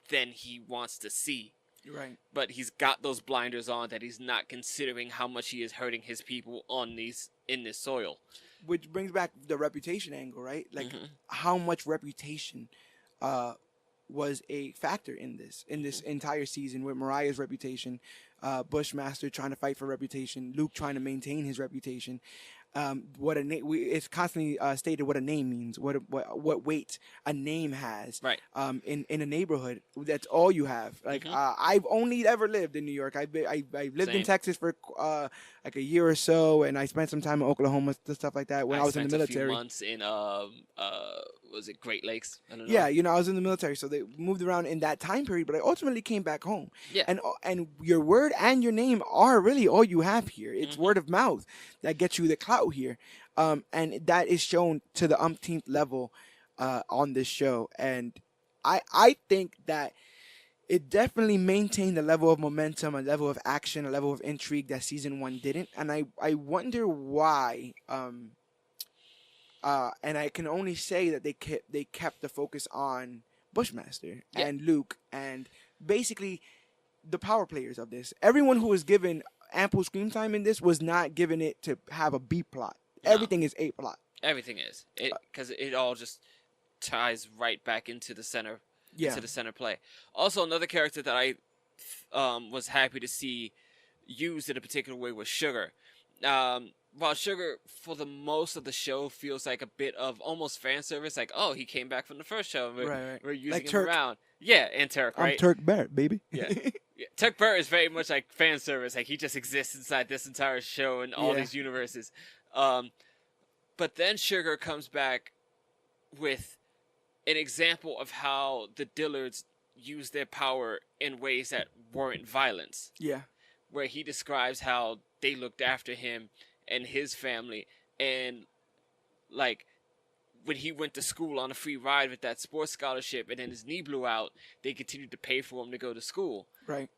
than he wants to see. Right. But he's got those blinders on that he's not considering how much he is hurting his people in this soil. Which brings back the reputation angle, right? Like how much reputation was a factor in this entire season with Mariah's reputation, Bushmaster trying to fight for reputation, Luke trying to maintain his reputation. It's constantly stated what a name means, what weight a name has. Right. In a neighborhood, that's all you have. Like I've only ever lived in New York. I've lived in Texas for like a year or so, and I spent some time in Oklahoma, stuff like that when I was in the military. I spent a few months in was it Great Lakes? I don't know. Yeah, I was in the military, so they moved around in that time period, but I ultimately came back home. Yeah. And your word and your name are really all you have here. It's word of mouth that gets you the clout here. And that is shown to the umpteenth level on this show. And I think that it definitely maintained a level of momentum, a level of action, a level of intrigue that season 1 didn't. And I wonder why. And I can only say that they kept the focus on Bushmaster and Luke and basically the power players of this. Everyone who was given ample screen time in this was not given it to have a B plot. No. Everything is A plot. Everything is. Because it all just ties right back into the center. Into the center play. Also, another character that I was happy to see used in a particular way was Sugar. While Sugar, for the most of the show, feels like a bit of almost fan service, like, oh, he came back from the first show, and we're using like him Turk. around. Yeah, and Turk, right? I'm Turk Barrett, baby. Yeah. Turk Barrett is very much like fan service, like he just exists inside this entire show and all these universes. But then Sugar comes back with an example of how the Dillards use their power in ways that weren't violence. Yeah. Where he describes how they looked after him and his family, and like when he went to school on a free ride with that sports scholarship and then his knee blew out, they continued to pay for him to go to school. Right.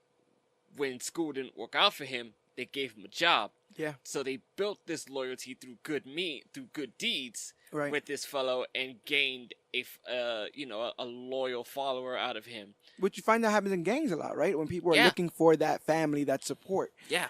When school didn't work out for him, they gave him a job. Yeah. So they built this loyalty through through good deeds Right. with this fellow, and gained a loyal follower out of him. Which you find that happens in gangs a lot, right? When people are Yeah. looking for that family, that support. Yeah.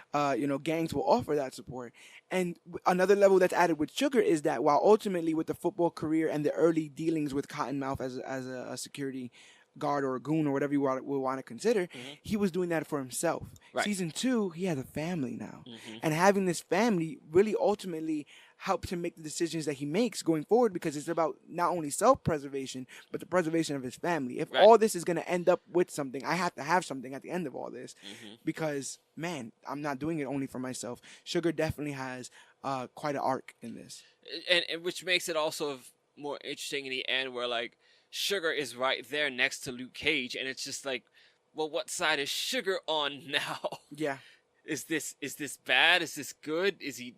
Gangs will offer that support. And another level that's added with Sugar is that while ultimately with the football career and the early dealings with Cottonmouth as a security guard or a goon or whatever you would want to consider, he was doing that for himself. Right. Season 2, he has a family now. Mm-hmm. And having this family really ultimately helps him make the decisions that he makes going forward, because it's about not only self-preservation, but the preservation of his family. If Right. all this is going to end up with something, I have to have something at the end of all this, because, man, I'm not doing it only for myself. Sugar definitely has quite an arc in this. And which makes it also more interesting in the end, where like Sugar is right there next to Luke Cage, and it's just like, well, what side is Sugar on now? Yeah. Is this bad? Is this good? Is he?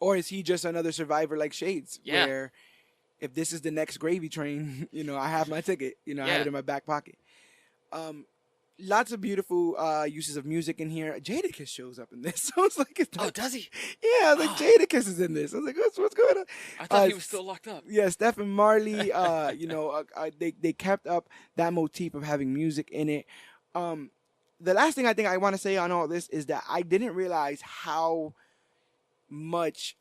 Or is he just another survivor like Shades? Yeah. Where if this is the next gravy train, I have my ticket. I have it in my back pocket. Lots of beautiful uses of music in here. Jadakiss shows up in this. So it's like, Oh, does he? Yeah, like Jadakiss is in this. I was like, what's going on? I thought he was still locked up. Yeah, Stephen Marley. They kept up that motif of having music in it. The last thing I think I want to say on all this is that I didn't realize how much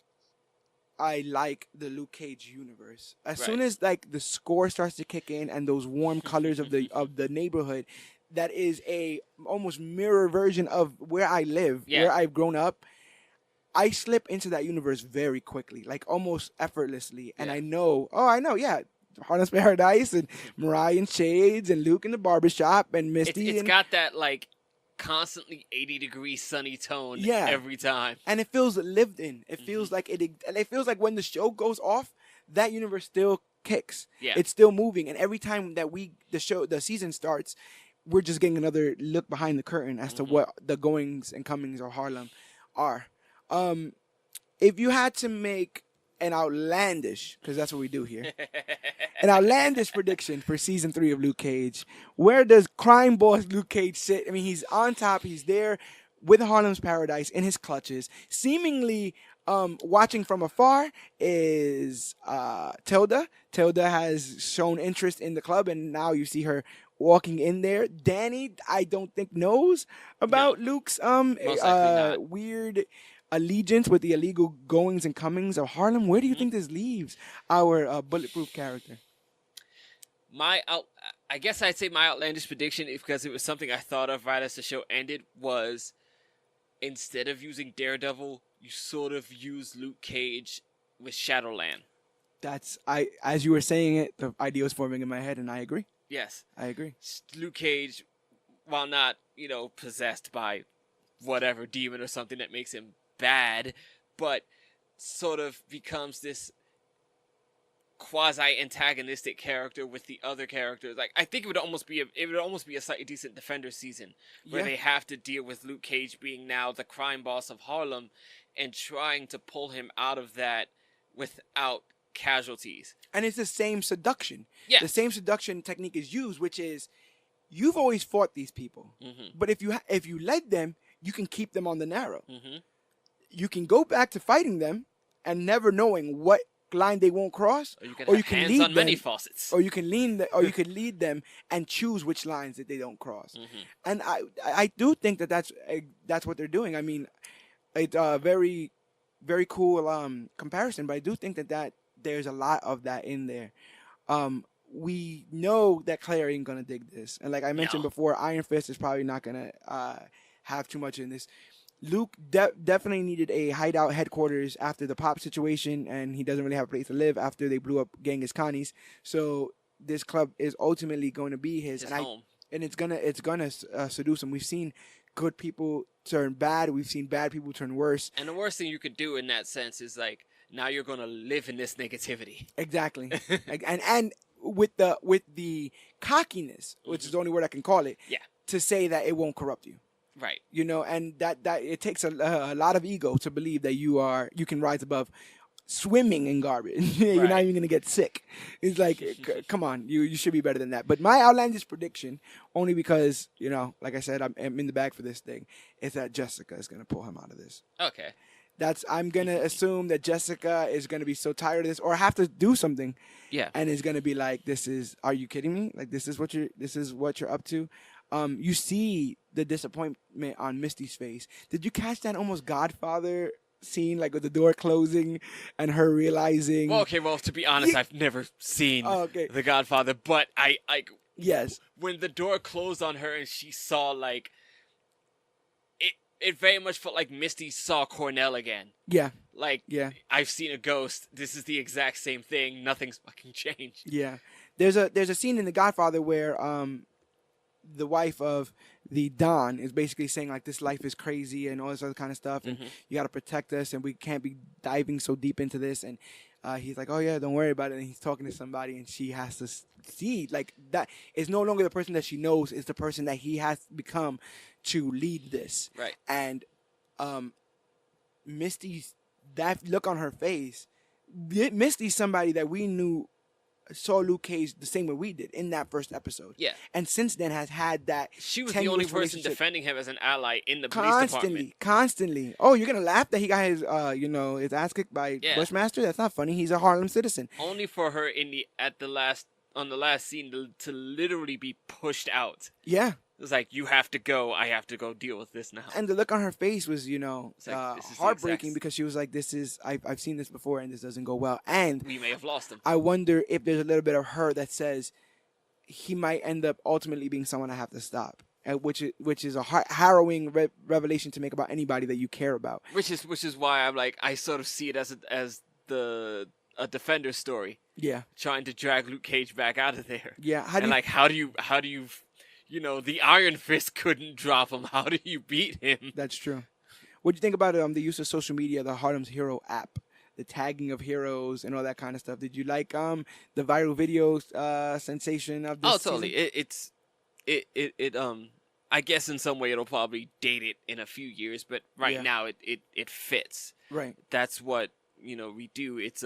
I like the Luke Cage universe. As soon as like the score starts to kick in and those warm colors of the neighborhood, that is a almost mirror version of where I live, where I've grown up. I slip into that universe very quickly, like almost effortlessly, and I know, Harlem's Paradise and Mariah and Shades and Luke in the barbershop and Misty. It's got that like constantly 80-degree sunny tone every time. And it feels lived in. It feels like it feels like when the show goes off, that universe still kicks. Yeah. It's still moving. And every time that the season starts, we're just getting another look behind the curtain as to what the goings and comings of Harlem are. If you had to make an outlandish, because that's what we do here, an outlandish prediction for season 3 of Luke Cage, where does crime boss Luke Cage sit? I mean, he's on top. He's there with Harlem's Paradise in his clutches. Seemingly watching from afar is Tilda. Tilda has shown interest in the club, and now you see her walking in there. Danny, I don't think knows about Luke's weird allegiance with the illegal goings and comings of Harlem. Where do you think this leaves our bulletproof character? I guess I'd say my outlandish prediction, because it was something I thought of right as the show ended, was instead of using Daredevil, you sort of use Luke Cage with Shadowland. As you were saying it, the idea was forming in my head, and I agree. Yes. I agree. Luke Cage, while not, possessed by whatever demon or something that makes him bad, but sort of becomes this quasi-antagonistic character with the other characters. Like, I think it would almost be a slightly decent Defender season where they have to deal with Luke Cage being now the crime boss of Harlem and trying to pull him out of that without casualties. And it's the same seduction. Yeah. The same seduction technique is used, which is you've always fought these people, but if you led them, you can keep them on the narrow. You can go back to fighting them and never knowing what line they won't cross, or you can lead on many faucets, or you can lead them and choose which lines that they don't cross. And I do think that's what they're doing. I mean, it's a very, very cool comparison, but I do think that there's a lot of that in there. We know that Claire ain't gonna dig this, and like I mentioned before, Iron Fist is probably not gonna have too much in this. Luke definitely needed a hideout headquarters after the Pop situation, and he doesn't really have a place to live after they blew up Genghis Khan's. So this club is ultimately going to be his home. And it's gonna seduce him. We've seen good people turn bad. We've seen bad people turn worse. And the worst thing you could do in that sense is like, now you're gonna live in this negativity. Exactly. and with the cockiness, which is the only word I can call it, to say that it won't corrupt you. Right. And that it takes a lot of ego to believe that you can rise above swimming in garbage. You're not even going to get sick. It's like, come on, you should be better than that. But my outlandish prediction, only because, like I said, I'm in the bag for this thing, is that Jessica is going to pull him out of this. Okay. I'm gonna assume that Jessica is gonna be so tired of this, or have to do something, Yeah. and is gonna be like, are you kidding me? Like, this is what you're up to. You see the disappointment on Misty's face. Did you catch that almost Godfather scene, like with the door closing and her realizing? Well, okay. Well, to be honest, I've never seen Oh, okay. The Godfather, but I Yes. when the door closed on her and she saw like it very much felt like Misty saw Cornell again. Yeah. Like, Yeah. I've seen a ghost. This is the exact same thing. Nothing's fucking changed. Yeah. There's a scene in The Godfather where the wife of the Don is basically saying like, this life is crazy and all this other kind of stuff, and you got to protect us, and we can't be diving so deep into this. And he's like, oh yeah, don't worry about it. And he's talking to somebody, and she has to see like that is no longer the person that she knows, it's the person that he has become to lead this. Right. And Misty's, that look on her face, Misty's somebody that we knew saw Luke Cage the same way we did in that first episode. Yeah. And since then has had that. She was the only person defending him as an ally in the police department. Constantly. Oh, you're gonna laugh that he got his his ass kicked by Bushmaster? That's not funny. He's a Harlem citizen. Only for her on the last scene to literally be pushed out. Yeah. It's like, you have to go. I have to go deal with this now. And the look on her face was, heartbreaking, because she was like, I've seen this before and this doesn't go well. And we may have lost him. I wonder if there's a little bit of her that says he might end up ultimately being someone I have to stop. Which is a harrowing revelation to make about anybody that you care about. Which is why I'm like, I sort of see it as a Defender story. Yeah. Trying to drag Luke Cage back out of there. Yeah. How do you the Iron Fist couldn't drop him. How do you beat him? That's true. What do you think about the use of social media, the Harlem's Hero app, the tagging of heroes and all that kind of stuff? Did you like the viral videos sensation of this? Oh, totally. Season? I guess in some way it'll probably date it in a few years, but right now it fits. Right. That's what we do. It's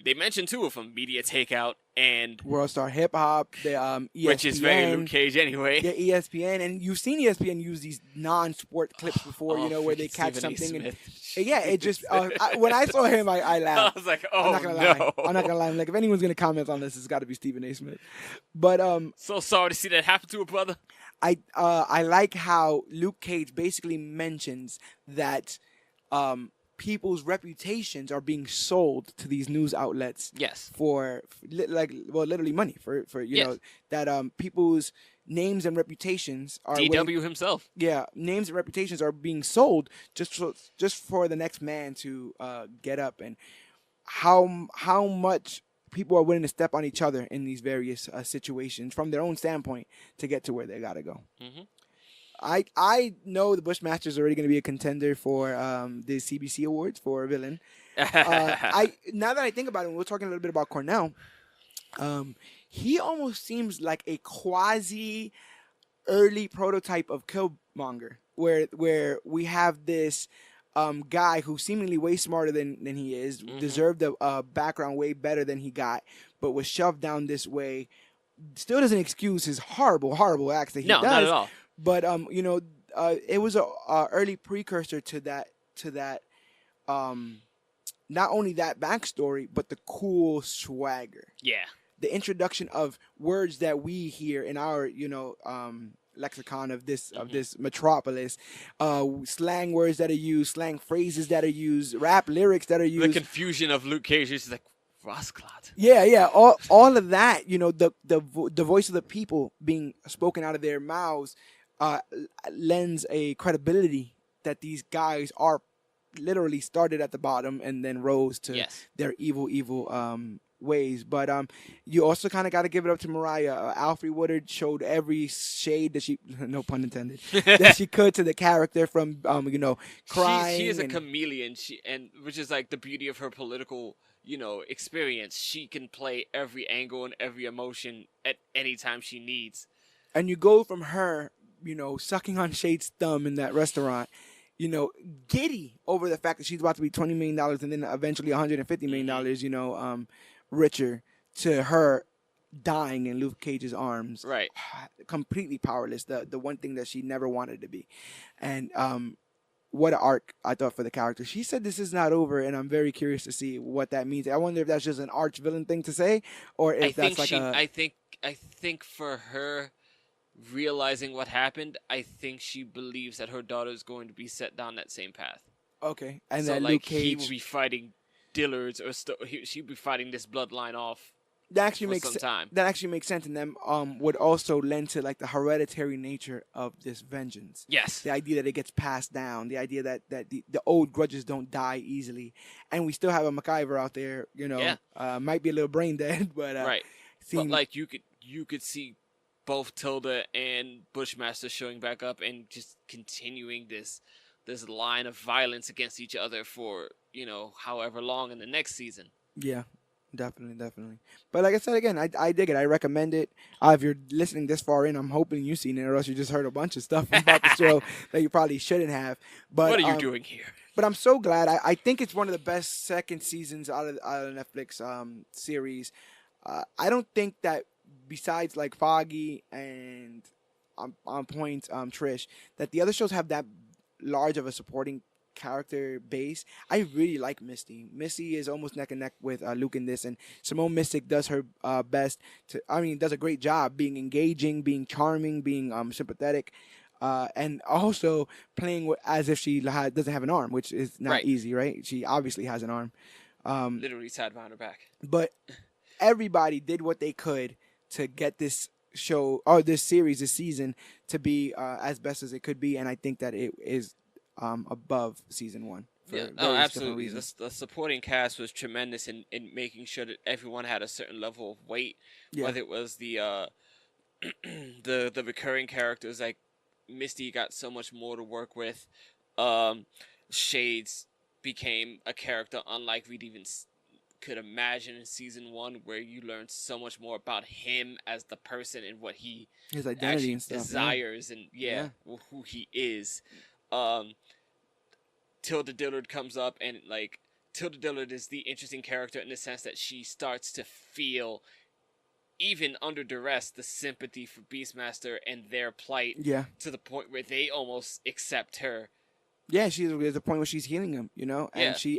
they mentioned two of them: Media Takeout and World Star Hip Hop, the ESPN, which is very Luke Cage anyway. Yeah, ESPN, and you've seen ESPN use these non-sport clips before, where they catch something. And it just when I saw him, I laughed. I was like, oh, I'm not gonna lie. I'm like, if anyone's gonna comment on this, it's got to be Stephen A. Smith. But so sorry to see that happen to a brother. I like how Luke Cage basically mentions that people's reputations are being sold to these news outlets. Yes. For literally money for that people's names and reputations are DW himself. Yeah, names and reputations are being sold just for the next man to get up, and how much people are willing to step on each other in these various situations from their own standpoint to get to where they gotta go. Mm-hmm. I know the Bushmaster is already going to be a contender for the CBC Awards for a villain. Now that I think about it, we're talking a little bit about Cornell. He almost seems like a quasi early prototype of Killmonger, where we have this guy who's seemingly way smarter than he is, deserved a background way better than he got, but was shoved down this way. Still doesn't excuse his horrible acts that he does. No, not at all. But it was a early precursor to that. Not only that backstory, but the cool swagger. Yeah. The introduction of words that we hear in our lexicon of this metropolis, slang words that are used, slang phrases that are used, rap lyrics that are used. The confusion of Luke Cage is like, Rosclot. Yeah. All of that, the voice of the people being spoken out of their mouths lends a credibility that these guys are literally started at the bottom and then rose to their evil ways. But you also kind of got to give it up to Mariah. Alfre Woodard showed every shade that she, no pun intended, that she could to the character, from crying. She is a chameleon. Which is like the beauty of her political experience. She can play every angle and every emotion at any time she needs. And you go from her, sucking on Shade's thumb in that restaurant, giddy over the fact that she's about to be $20 million and then eventually $150 million, richer, to her dying in Luke Cage's arms. Right. Completely powerless. The one thing that she never wanted to be. And what an arc I thought for the character. She said this is not over, and I'm very curious to see what that means. I wonder if that's just an arch villain thing to say, or I if that's think like a I think for her realizing what happened, I think she believes that her daughter is going to be set down that same path. okay, and So that like Luke he will Cage be fighting Dillard's or she'll be fighting this bloodline off that actually for makes some time. that actually makes sense, and then would also lend to like the hereditary nature of this vengeance. Yes. The idea that it gets passed down, the idea that the old grudges don't die easily, and we still have a MacGyver out there, Yeah. might be a little brain dead, but Right. But seeing like you could see both Tilda and Bushmaster showing back up and just continuing this line of violence against each other for, however long in the next season. yeah, definitely. But like I said again, I dig it. I recommend it. If you're listening this far in, I'm hoping you've seen it, or else you just heard a bunch of stuff about the show that you probably shouldn't have. But What are you doing here? But I'm so glad. I think it's one of the best second seasons out of Netflix series. I don't think that besides like Foggy and on point Trish, that the other shows have that large of a supporting character base. I really like Misty. Misty is almost neck and neck with Luke in this, and Simone Mystic does her best does a great job being engaging, being charming, being sympathetic. And also playing as if she doesn't have an arm, which is not Right. easy, right? She obviously has an arm. Literally tied behind her back. But everybody did what they could to get this show or this series, this season, to be as best as it could be, and I think that it is above season one. For Yeah, various no, different absolutely. reasons. The supporting cast was tremendous in making sure that everyone had a certain level of weight. Yeah. Whether it was the the recurring characters, like Misty got so much more to work with. Shades became a character unlike we'd even could imagine in season one, where you learned so much more about him as the person and what he His identity actually and stuff. desires and who he is. Tilda Dillard comes up, and like Tilda Dillard is the interesting character in the sense that she starts to feel, even under duress, the sympathy for Beastmaster and their plight, Yeah. to the point where they almost accept her. Yeah, she's at the point where she's healing him, and Yeah. she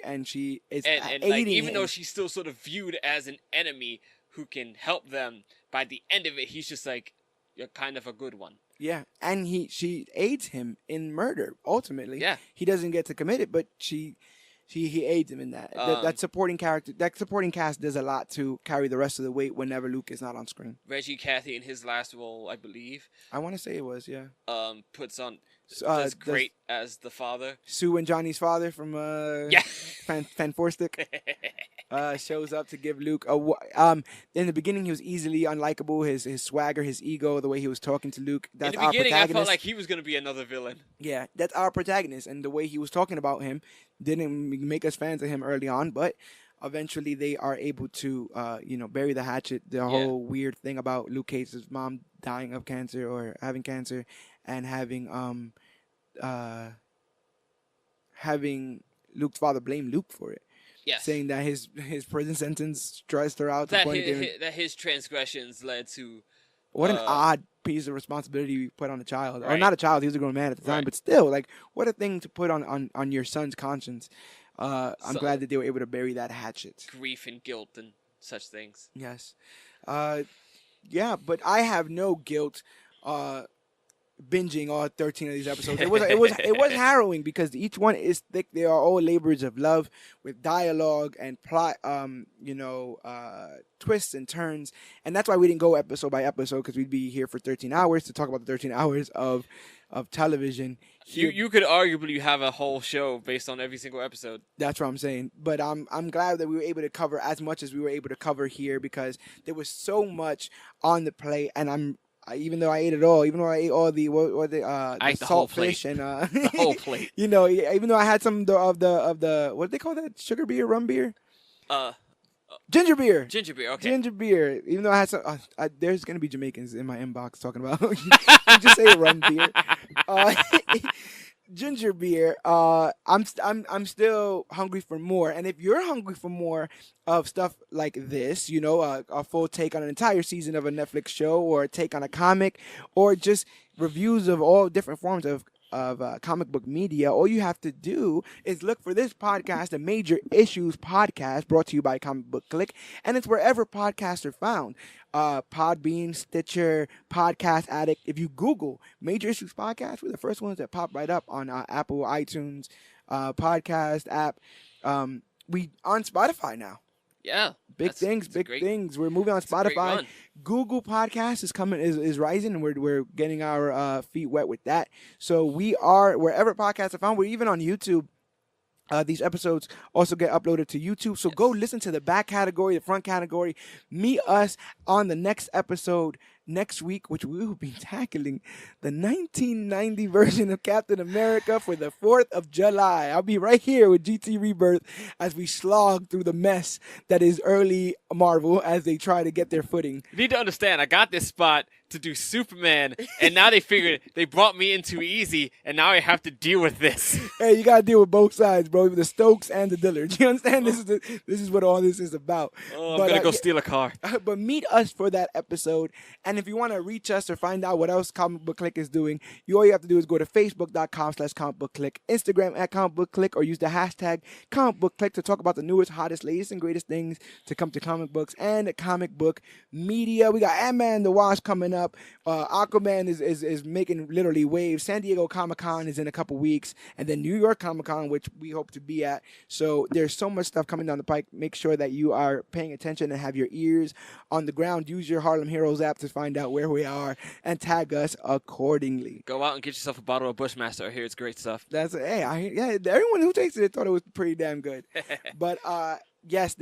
is And aiding like, even him. though she's still sort of viewed as an enemy who can help them, by the end of it, he's just like, you're kind of a good one. Yeah, and she aids him in murder. Ultimately, Yeah. he doesn't get to commit it, but he aids him in that. That supporting cast does a lot to carry the rest of the weight whenever Luke is not on screen. Reggie Cathy, in his last role, I believe, I want to say it was puts on does does great as the father. Sue and Johnny's father from Yeah. Fan Forstick shows up to give Luke in the beginning he was easily unlikable. His swagger, his ego, the way he was talking to Luke. That's In the our beginning, I protagonist. felt like he was going to be another villain. Yeah, that's our protagonist, and the way he was talking about him didn't make us fans of him early on, but eventually they are able to, bury the hatchet. The whole weird thing about Luke Cage's mom dying of cancer or having cancer, and having Luke's father blame Luke for it. Yes. Saying that his prison sentence stressed her out to the That point that his transgressions led to. what an odd piece of responsibility you put on a child. Or Right. not a child, he was a grown man at the time, Right. but still, like, what a thing to put on your son's conscience. I'm glad that they were able to bury that hatchet. Grief and guilt and such things. Yes. Yeah, but I have no guilt binging all 13 of these episodes. It was harrowing because each one is thick. They are all labors of love with dialogue and plot, twists and turns. And that's why we didn't go episode by episode, because we'd be here for 13 hours to talk about the 13 hours of television. You could arguably have a whole show based on every single episode. That's what I'm saying. But I'm glad that we were able to cover as much as we were able to cover here, because there was so much on the plate, and even though I ate it all, even though I ate all the saltfish and The whole plate. even though I had some of the what do they call that, sugar beer, rum beer, ginger beer. Ginger beer. Okay. Ginger beer. Even though I had some, there's gonna be Jamaicans in my inbox talking about you just say rum beer. Ginger beer. I'm still hungry for more. And if you're hungry for more of stuff like this, a full take on an entire season of a Netflix show, or a take on a comic, or just reviews of all different forms of Comic Book Media, all you have to do is look for this podcast, the Major Issues Podcast, brought to you by Comic Book Clique, and it's wherever podcasts are found. Podbean, Stitcher, Podcast Addict. If you Google Major Issues Podcast, we're the first ones that pop right up on Apple, iTunes, podcast app. We on Spotify now. Yeah. Big things. We're moving on Spotify. Google Podcast is rising, and we're getting our feet wet with that. So we are wherever podcasts are found. We're even on YouTube. These episodes also get uploaded to YouTube. So go listen to the back category, the front category. Meet us on the next episode next week, which we will be tackling the 1990 version of Captain America for the 4th of July. I'll be right here with GT Rebirth as we slog through the mess that is early Marvel as they try to get their footing. You need to understand, I got this spot to do Superman, and now they figured they brought me in too easy, and now I have to deal with this. Hey, you gotta deal with both sides, bro. The Stokes and the Dillards. You understand? This is what all this is about. Oh, I'm gonna go steal a car. But meet us for that episode, and if you want to reach us or find out what else Comic Book Clique is doing, all you have to do is go to facebook.com/comicbookclique, Instagram @comicbookclique, or use the hashtag comicbookclique to talk about the newest, hottest, latest, and greatest things to come to comic books and comic book media. We got Ant-Man the Wasp coming up. Aquaman is making literally waves. San Diego Comic-Con is in a couple weeks, and then New York Comic-Con, which we hope to be at. So there's so much stuff coming down the pike. Make sure that you are paying attention and have your ears on the ground. Use your Harlem Heroes app to find out where we are and tag us accordingly. Go out and get yourself a bottle of Bushmaster. I hear it's great stuff. Everyone who takes it thought it was pretty damn good. But yes,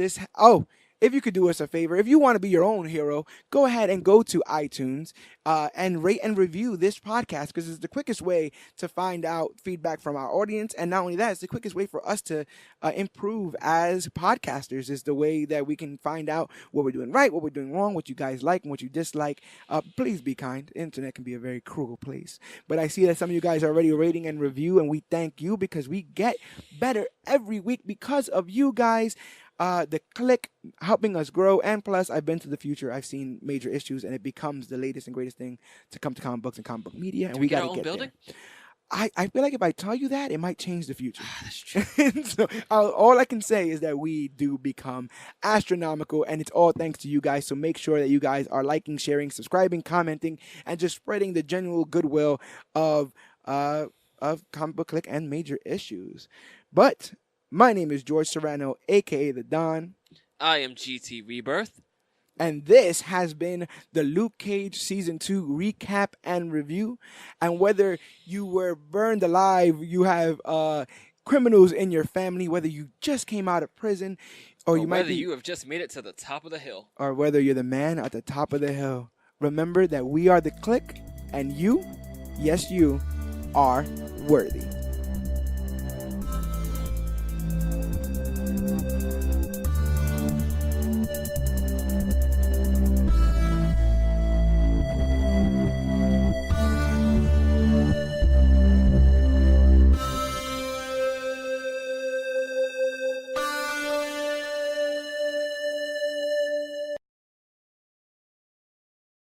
if you could do us a favor, if you want to be your own hero, go ahead and go to iTunes and rate and review this podcast, because it's the quickest way to find out feedback from our audience. And not only that, it's the quickest way for us to improve as podcasters, is the way that we can find out what we're doing right, what we're doing wrong, what you guys like and what you dislike. Please be kind. The internet can be a very cruel place. But I see that some of you guys are already rating and review, and we thank you because we get better every week because of you guys. The Clique helping us grow, and plus I've been to the future. I've seen Major Issues, and it becomes the latest and greatest thing to come to comic books and comic book media, and we got to get building there. I feel like if I tell you that, it might change the future. That's true. So all I can say is that we do become astronomical, and it's all thanks to you guys. So make sure that you guys are liking, sharing, subscribing, commenting, and just spreading the general goodwill of Comic Book Clique and Major Issues. But my name is George Serrano, a.k.a. The Don. I am GT Rebirth. And this has been the Luke Cage Season 2 recap and review. And whether you were burned alive, you have criminals in your family, whether you just came out of prison, or you have just made it to the top of the hill, or whether you're the man at the top of the hill, remember that we are the Clique, and you, yes you, are worthy.